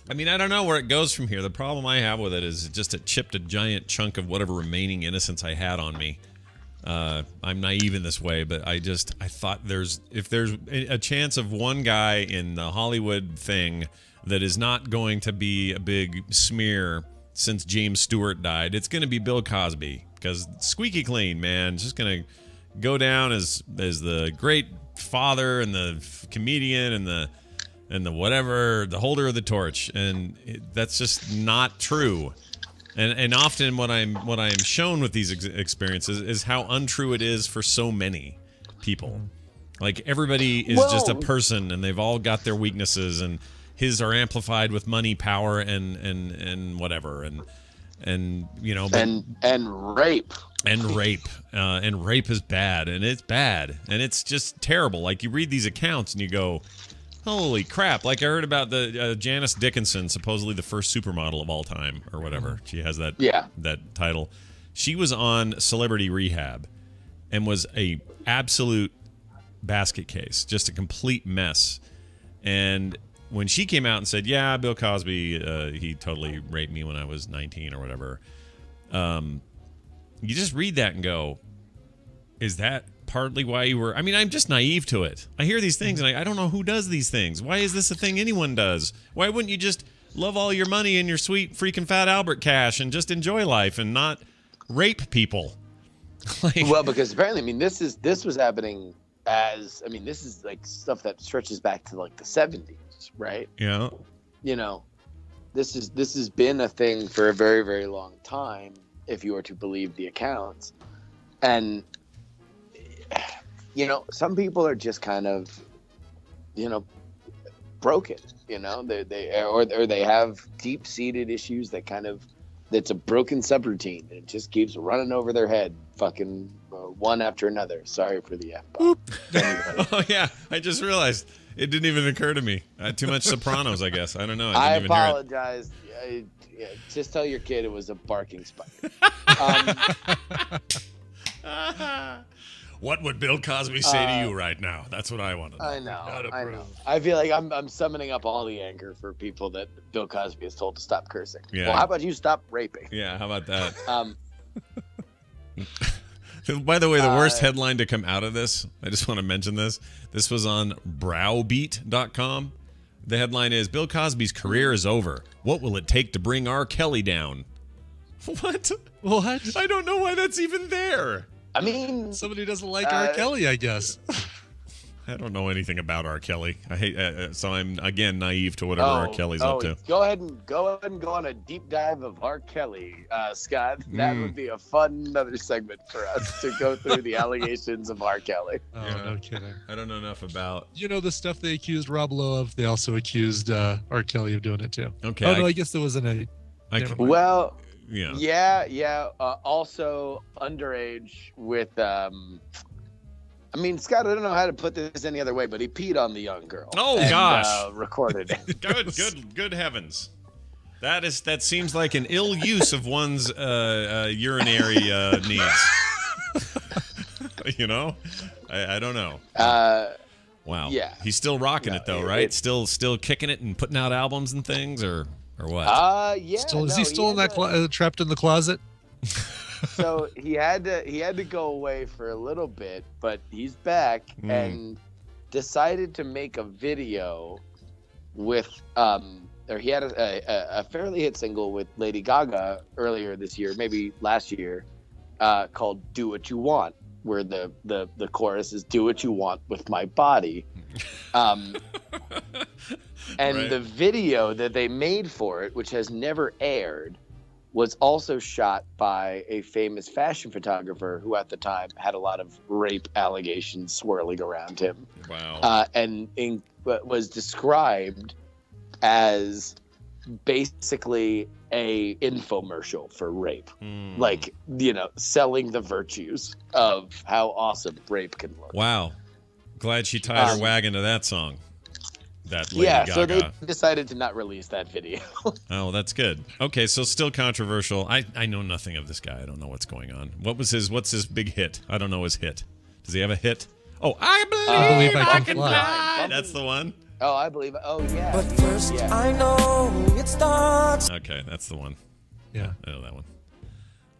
I mean, I don't know where it goes from here. The problem I have with it is just it chipped a giant chunk of whatever remaining innocence I had on me. I'm naive in this way, but I thought if there's a chance of one guy in the Hollywood thing that is not going to be a big smear since James Stewart died, it's going to be Bill Cosby, because squeaky clean, man. It's just going to go down as the great father and the comedian and the whatever, the holder of the torch, and that's just not true. And often what I'm shown with these experiences is how untrue it is for so many people. Like, everybody is just a person, and they've all got their weaknesses, and his are amplified with money, power, and whatever, and you know, and rape. And rape is bad, and it's bad, and it's just terrible. Like, you read these accounts and you go, holy crap. Like, I heard about the Janice Dickinson, supposedly the first supermodel of all time, or whatever. She has that title. She was on Celebrity Rehab and was a absolute basket case, just a complete mess. And when she came out and said, yeah, Bill Cosby, he totally raped me when I was 19 or whatever, you just read that and go, is that partly why you were... I mean, I'm just naive to it. I hear these things, and I don't know who does these things. Why is this a thing anyone does? Why wouldn't you just love all your money and your sweet freaking fat Albert cash and just enjoy life and not rape people? Well, because apparently, I mean, this was happening as... I mean, this is like stuff that stretches back to like the 70s, right? Yeah. You know, this has been a thing for a very, very long time, if you were to believe the accounts. And, you know, some people are just kind of, you know, broken, you know, they have deep-seated issues that kind of, that's a broken subroutine, and it just keeps running over their head, fucking one after another. Sorry for the F-bomb. Anyway. Oh, yeah, I just realized. It didn't even occur to me. I had too much Sopranos, I guess. I don't know. I didn't even apologize. Yeah, just tell your kid it was a barking spider. What would Bill Cosby say to you right now? That's what I want to know. I know. I feel like I'm summoning up all the anger for people that Bill Cosby is told to stop cursing. Yeah. Well, how about you stop raping? Yeah, how about that? By the way, the worst headline to come out of this, I just want to mention this. This was on browbeat.com. The headline is, Bill Cosby's career is over. What will it take to bring R. Kelly down? What? What? I don't know why that's even there. I mean, somebody doesn't like R. Kelly, I guess. I don't know anything about R. Kelly. I hate, so I'm again naive to whatever R. Kelly's up to. Go ahead and go on a deep dive of R. Kelly, Scott. That would be a fun another segment for us to go through the allegations of R. Kelly. Oh, yeah. No kidding. I don't know enough about. You know the stuff they accused Rob Lowe of. They also accused R. Kelly of doing it too. Okay. Oh no, I guess there wasn't a. Well. Yeah. Yeah. Also underage with. I mean, Scott, I don't know how to put this any other way, but he peed on the young girl. Oh, gosh. Recorded it. Good heavens. That seems like an ill use of one's urinary needs. You know? I don't know. Wow. Yeah. He's still rocking it though, right? Still kicking it and putting out albums and things, or what? Yeah. Is he still in that trapped in the closet? So he had to go away for a little bit, but he's back and decided to make a video with or he had a fairly hit single with Lady Gaga earlier this year, maybe last year, called "Do What You Want," where the chorus is "Do what you want with my body," and Right. The video that they made for it, which has never aired, was also shot by a famous fashion photographer who at the time had a lot of rape allegations swirling around him. Wow. And was described as basically a infomercial for rape. Like, you know, selling the virtues of how awesome rape can look. Wow. Glad she tied her wagon to that song. That Lady Gaga. So they decided to not release that video. Oh, that's good. Okay, so still controversial. I know nothing of this guy. I don't know what's going on. What's his big hit? I don't know his hit. Does he have a hit? Oh, I believe I can fly. That's the one. Oh, I believe it. Oh, yeah. But first, I know it starts. Okay, that's the one. Yeah. I know that one.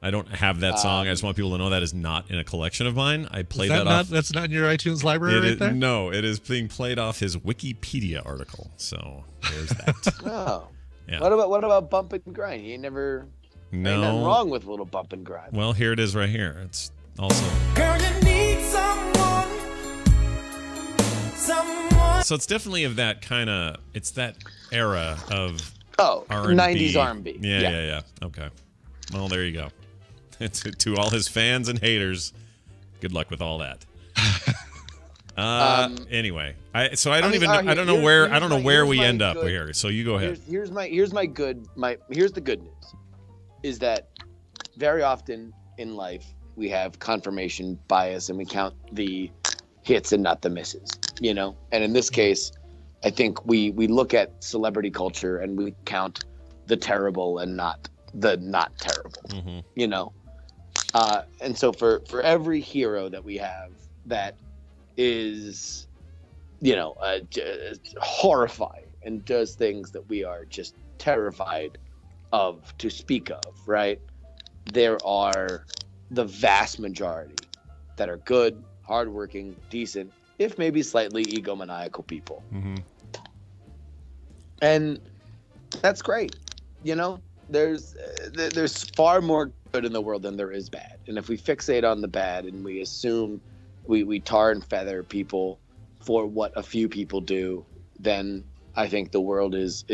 I don't have that song. I just want people to know that is not in a collection of mine. I played that off. That's not in your iTunes library right there? No, it is being played off his Wikipedia article. So there's that. Oh. Yeah. What about Bump and Grind? You ain't never... No. Ain't nothing wrong with a little Bump and Grind. Well, here it is right here. It's also... Girl, you need someone. So it's definitely of that kind of... It's that era of R&B. 90s R&B. Yeah. Okay. Well, there you go. To all his fans and haters, good luck with all that. Anyway, I don't know where we end up here. So you go ahead. Here's the good news, is that very often in life we have confirmation bias and we count the hits and not the misses, you know. And in this case, I think we look at celebrity culture and we count the terrible and not the not terrible, you know. And so for every hero that we have that is, you know, horrifying and does things that we are just terrified of to speak of, right? There are the vast majority that are good, hardworking, decent, if maybe slightly egomaniacal people. And that's great. You know, there's far more good in the world than there is bad. And if we fixate on the bad and we assume we tar and feather people for what a few people do, then I think the world is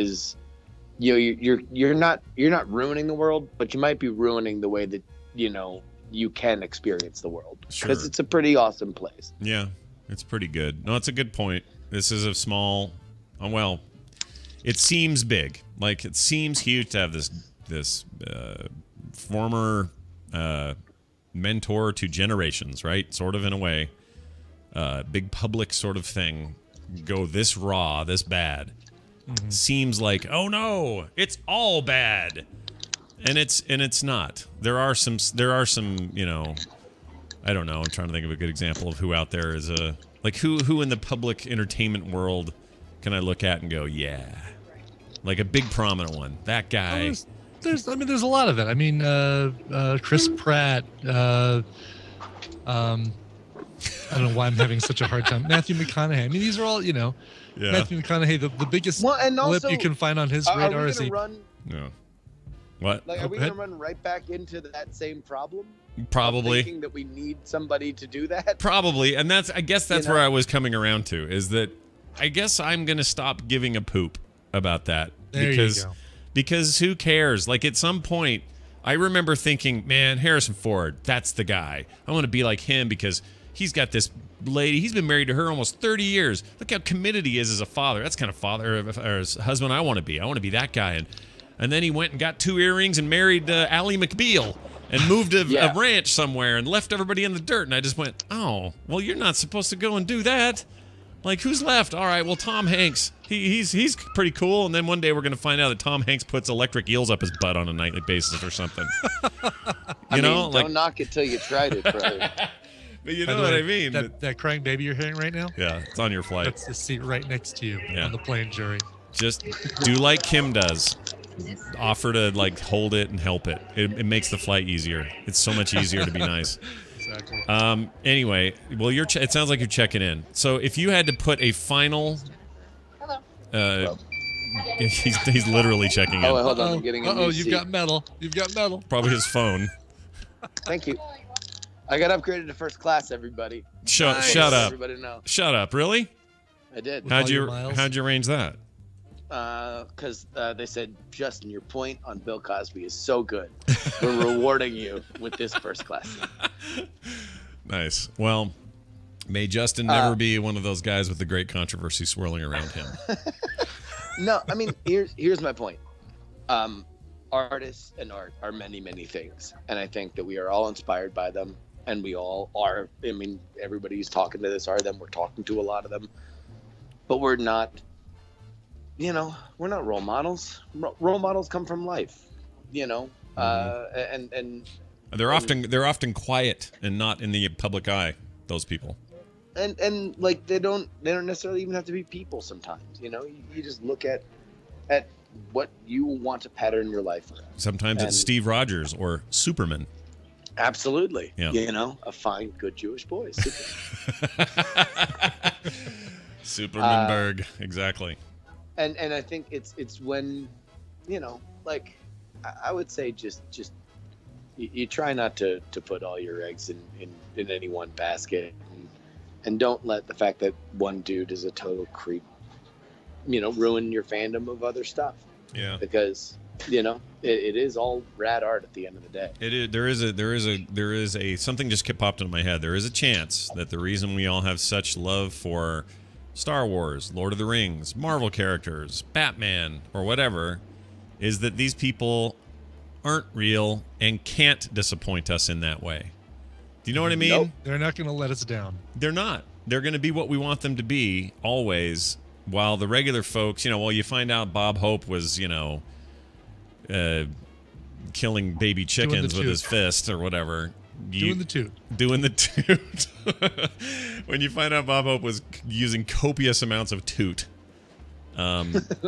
you're not ruining the world, but you might be ruining the way that, you know, you can experience the world, because it's a pretty awesome place. Yeah, it's pretty good. No, it's a good point. This is a small, well, it seems big. Like, it seems huge to have this former mentor to generations, right? Sort of, in a way, big public sort of thing, go this raw, this bad. Seems like, oh no, it's all bad, and it's not. There are some, you know, I don't know. I'm trying to think of a good example of who out there is who in the public entertainment world can I look at and go, yeah, like a big prominent one. That guy. There's a lot of it. I mean, Chris Pratt. I don't know why I'm having such a hard time. Matthew McConaughey. I mean, these are all, you know. Yeah. Matthew McConaughey, the biggest blip you can find on his radar is No. What? Like, are we going to run right back into that same problem? Probably. Thinking that we need somebody to do that? Probably. And I guess that's where I was coming around to, is that I guess I'm going to stop giving a poop about that. There you go. Because who cares? Like, at some point, I remember thinking, man, Harrison Ford, that's the guy. I want to be like him because he's got this lady. He's been married to her almost 30 years. Look how committed he is as a father. That's kind of father or as husband I want to be. I want to be that guy. And then he went and got 2 earrings and married Ally McBeal and moved to a ranch somewhere and left everybody in the dirt. And I just went, oh, well, you're not supposed to go and do that. Like, who's left? All right, well, Tom Hanks. He's pretty cool. And then one day we're going to find out that Tom Hanks puts electric eels up his butt on a nightly basis or something. I mean, don't knock it till you tried it, brother. But you know what I mean. That crying baby you're hearing right now? Yeah, it's on your flight. That's the seat right next to you on the plane, Jerry. Just do like Kim does. Offer to, like, hold it and help it. It makes the flight easier. It's so much easier to be nice. Exactly. Anyway, well, it sounds like you're checking in. So if you had to put a final... Hello. He's literally checking in. Oh, hold on. I'm getting a new you've got metal. You've got metal. Probably his phone. Thank you. I got upgraded to first class, everybody. Shut up. Everybody know. Shut up. Really? I did. How'd you arrange that? Because they said, Justin, your point on Bill Cosby is so good. We're rewarding you with this first class. Nice. Well, may Justin never be one of those guys with the great controversy swirling around him. No, I mean, here's my point. Artists and art are many, many things. And I think that we are all inspired by them. And we all are. I mean, everybody's talking to this are them. We're talking to a lot of them. But we're not, you know, we're not role models. Role models come from life, you know. And they're often quiet and not in the public eye, those people. and like they don't necessarily even have to be people sometimes. You know, you just look at what you want to pattern your life around. Sometimes it's Steve Rogers or Superman. Absolutely. Yeah. You know, a fine, good Jewish boy. Supermanberg, exactly. And I think it's when, you know, like I would say just you try not to put all your eggs in any one basket, and don't let the fact that one dude is a total creep, you know, ruin your fandom of other stuff. Yeah. Because, you know, it is all rad art at the end of the day. It is. There is a something just popped into my head. There is a chance that the reason we all have such love for Star Wars, Lord of the Rings, Marvel characters, Batman, or whatever, is that these people aren't real and can't disappoint us in that way. Do you know what I mean? Nope. They're not going to let us down. They're not. They're going to be what we want them to be always, while the regular folks, you know, well, you find out Bob Hope was, you know, killing baby chickens with his fist or whatever. Doing the toot. When you find out Bob Hope was using copious amounts of toot,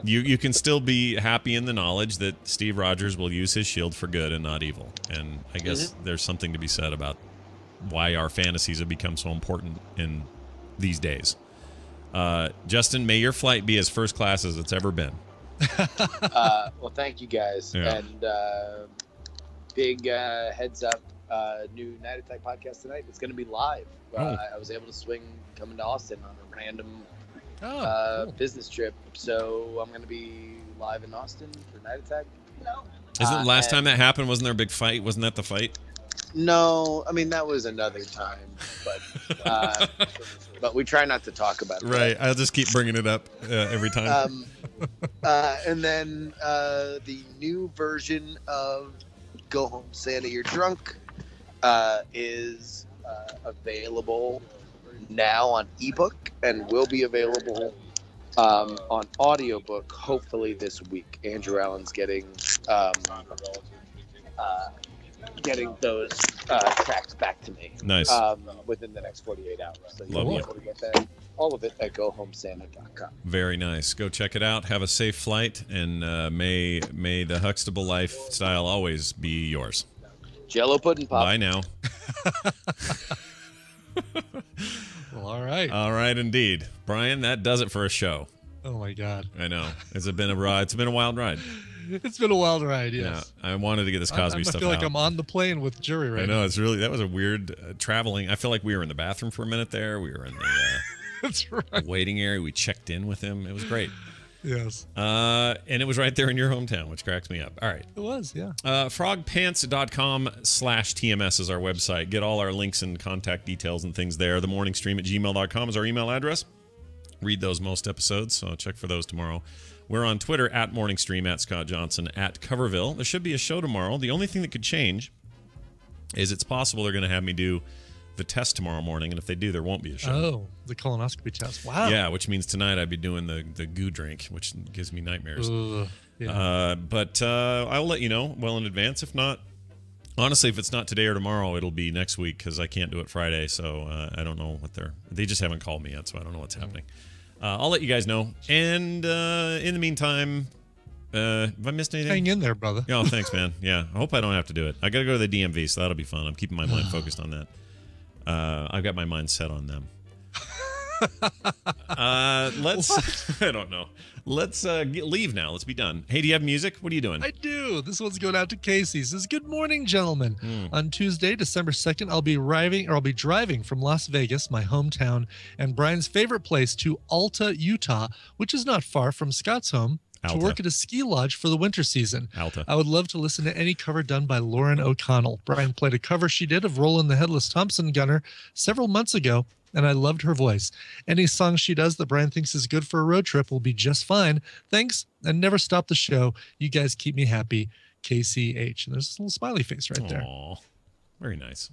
you can still be happy in the knowledge that Steve Rogers will use his shield for good and not evil. And I guess there's something to be said about why our fantasies have become so important in these days. Justin, may your flight be as first class as it's ever been. Well, thank you guys. Yeah. And big heads up, new Night Attack podcast tonight. It's going to be live. I was able to swing coming to Austin on a random cool. business trip. So I'm going to be live in Austin for Night Attack. Isn't the last time that happened? Wasn't there a big fight? Wasn't that the fight? No, I mean, that was another time, but we try not to talk about it. Right. I'll just keep bringing it up every time. And then the new version of Go Home Santa, You're Drunk is available now on ebook and will be available on audiobook hopefully this week. Andrew Allen's getting those tracks back to me. Nice. Within the next 48 hours. So Lovely. you'll be able to get that, all of it at gohomesanta.com. Very nice. Go check it out. Have a safe flight, and may the Huxtable lifestyle always be yours. Jello pudding pop. Bye now. Well, all right. All right, indeed. Brian, that does it for a show. Oh my God. I know. It's been a ride. It's been a wild ride. It's been a wild ride, yes. Yeah, I wanted to get this Cosby stuff out. I feel like I'm on the plane with Jury right now. I know. It's really, that was a weird traveling. I feel like we were in the bathroom for a minute there. We were in the That's right. waiting area. We checked in with him. It was great. Yes. And it was right there in your hometown, which cracks me up. All right. It was, yeah. Frogpants.com/TMS is our website. Get all our links and contact details and things there. themorningstream@gmail.com is our email address. Read those most episodes, so check for those tomorrow. We're on Twitter @MorningStream, @Scott Johnson, @Coverville. There should be a show tomorrow. The only thing that could change is it's possible they're going to have me do the test tomorrow morning, and if they do, there won't be a show. Oh, the colonoscopy test. Wow. Yeah, which means tonight I'd be doing the goo drink, which gives me nightmares. Yeah. But I'll let you know well in advance. If not, honestly, if it's not today or tomorrow, it'll be next week because I can't do it Friday, so I don't know what they just haven't called me yet, so I don't know what's happening. I'll let you guys know. And in the meantime, have I missed anything? Hang in there, brother. Oh, thanks, man. Yeah, I hope I don't have to do it. I got to go to the DMV, so that'll be fun. I'm keeping my mind focused on that. I've got my mind set on them. Let's. I don't know. Let's leave now. Let's be done. Hey, do you have music? What are you doing? I do. This one's going out to Casey. It says, "Good morning, gentlemen. On Tuesday, December 2nd, I'll be driving from Las Vegas, my hometown, and Brian's favorite place, to Alta, Utah, which is not far from Scott's home, to work at a ski lodge for the winter season. Alta. I would love to listen to any cover done by Lauren O'Connell. Brian played a cover she did of Roland the Headless Thompson Gunner several months ago, and I loved her voice. Any song she does that Brian thinks is good for a road trip will be just fine. Thanks, and never stop the show. You guys keep me happy. KCH." And there's a little smiley face right there. Aww. Very nice.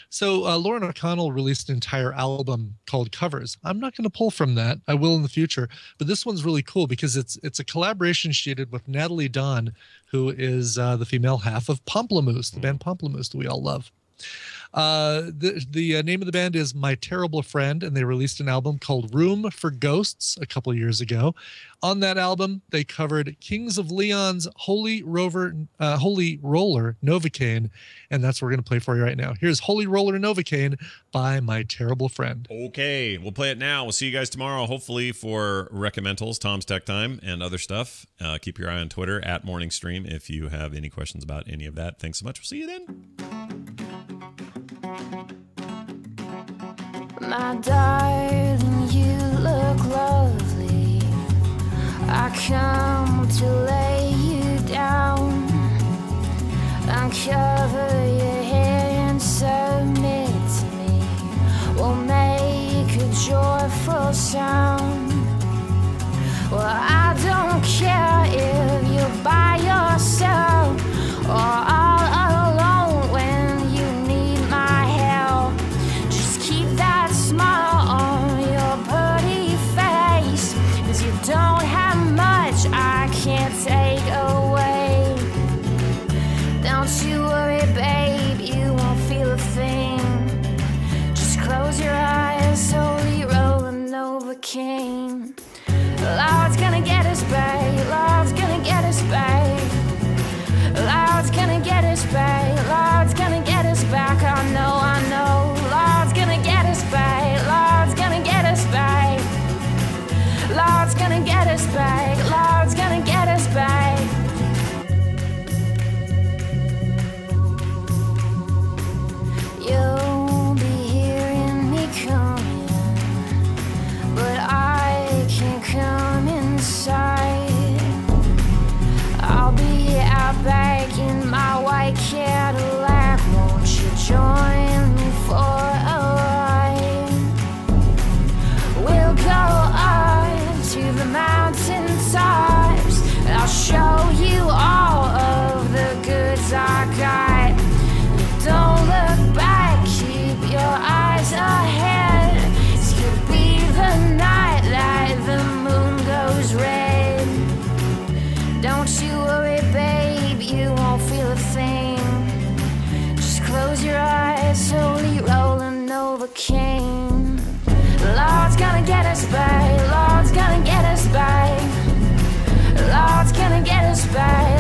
So Lauren O'Connell released an entire album called Covers. I'm not going to pull from that. I will in the future. But this one's really cool because it's a collaboration she did with Natalie Dawn, who is the female half of Pomplamoose, the band Pomplamoose that we all love. The name of the band is My Terrible Friend, and they released an album called Room for Ghosts a couple years ago. On that album, they covered Kings of Leon's Holy Roller Novocaine, and that's what we're going to play for you right now. Here's Holy Roller Novocaine by My Terrible Friend. Okay, we'll play it now. We'll see you guys tomorrow, hopefully for Recommendals, Tom's Tech Time, and other stuff. Keep your eye on Twitter at Morning Stream if you have any questions about any of that. Thanks so much. We'll see you then. My darling, you look lovely. I come to lay you down, uncover your hair and submit to me. We'll make a joyful sound. Well, I don't care if you're by yourself or all alone when you need my help. Just keep that smile on your pretty face, 'cause you don't have much I can't take away. Don't you worry, babe, you won't feel a thing. Just close your eyes, slowly rolling Novocaine. Lord's gonna get us babe, Lord's gonna get us babe. Lord's gonna get us babe, Lord's gonna get us back. I know, Lord's gonna get us babe, Lord's gonna get us babe. Lord's gonna get us back, Lord's gonna get us back. You'll be hearing me coming, but I can't come inside. I'll be out back in my white Cadillac. Won't you join me for a ride? We'll go up to the mountain tops, and I'll show you all of the goods I got. Don't look back, keep your eyes ahead. This could be the night that the moon goes red. Don't you worry, babe, you won't feel a thing. Just close your eyes, slowly rolling Novocaine. Lord's gonna get us back, Lord's gonna get us back. Lord's gonna get us back,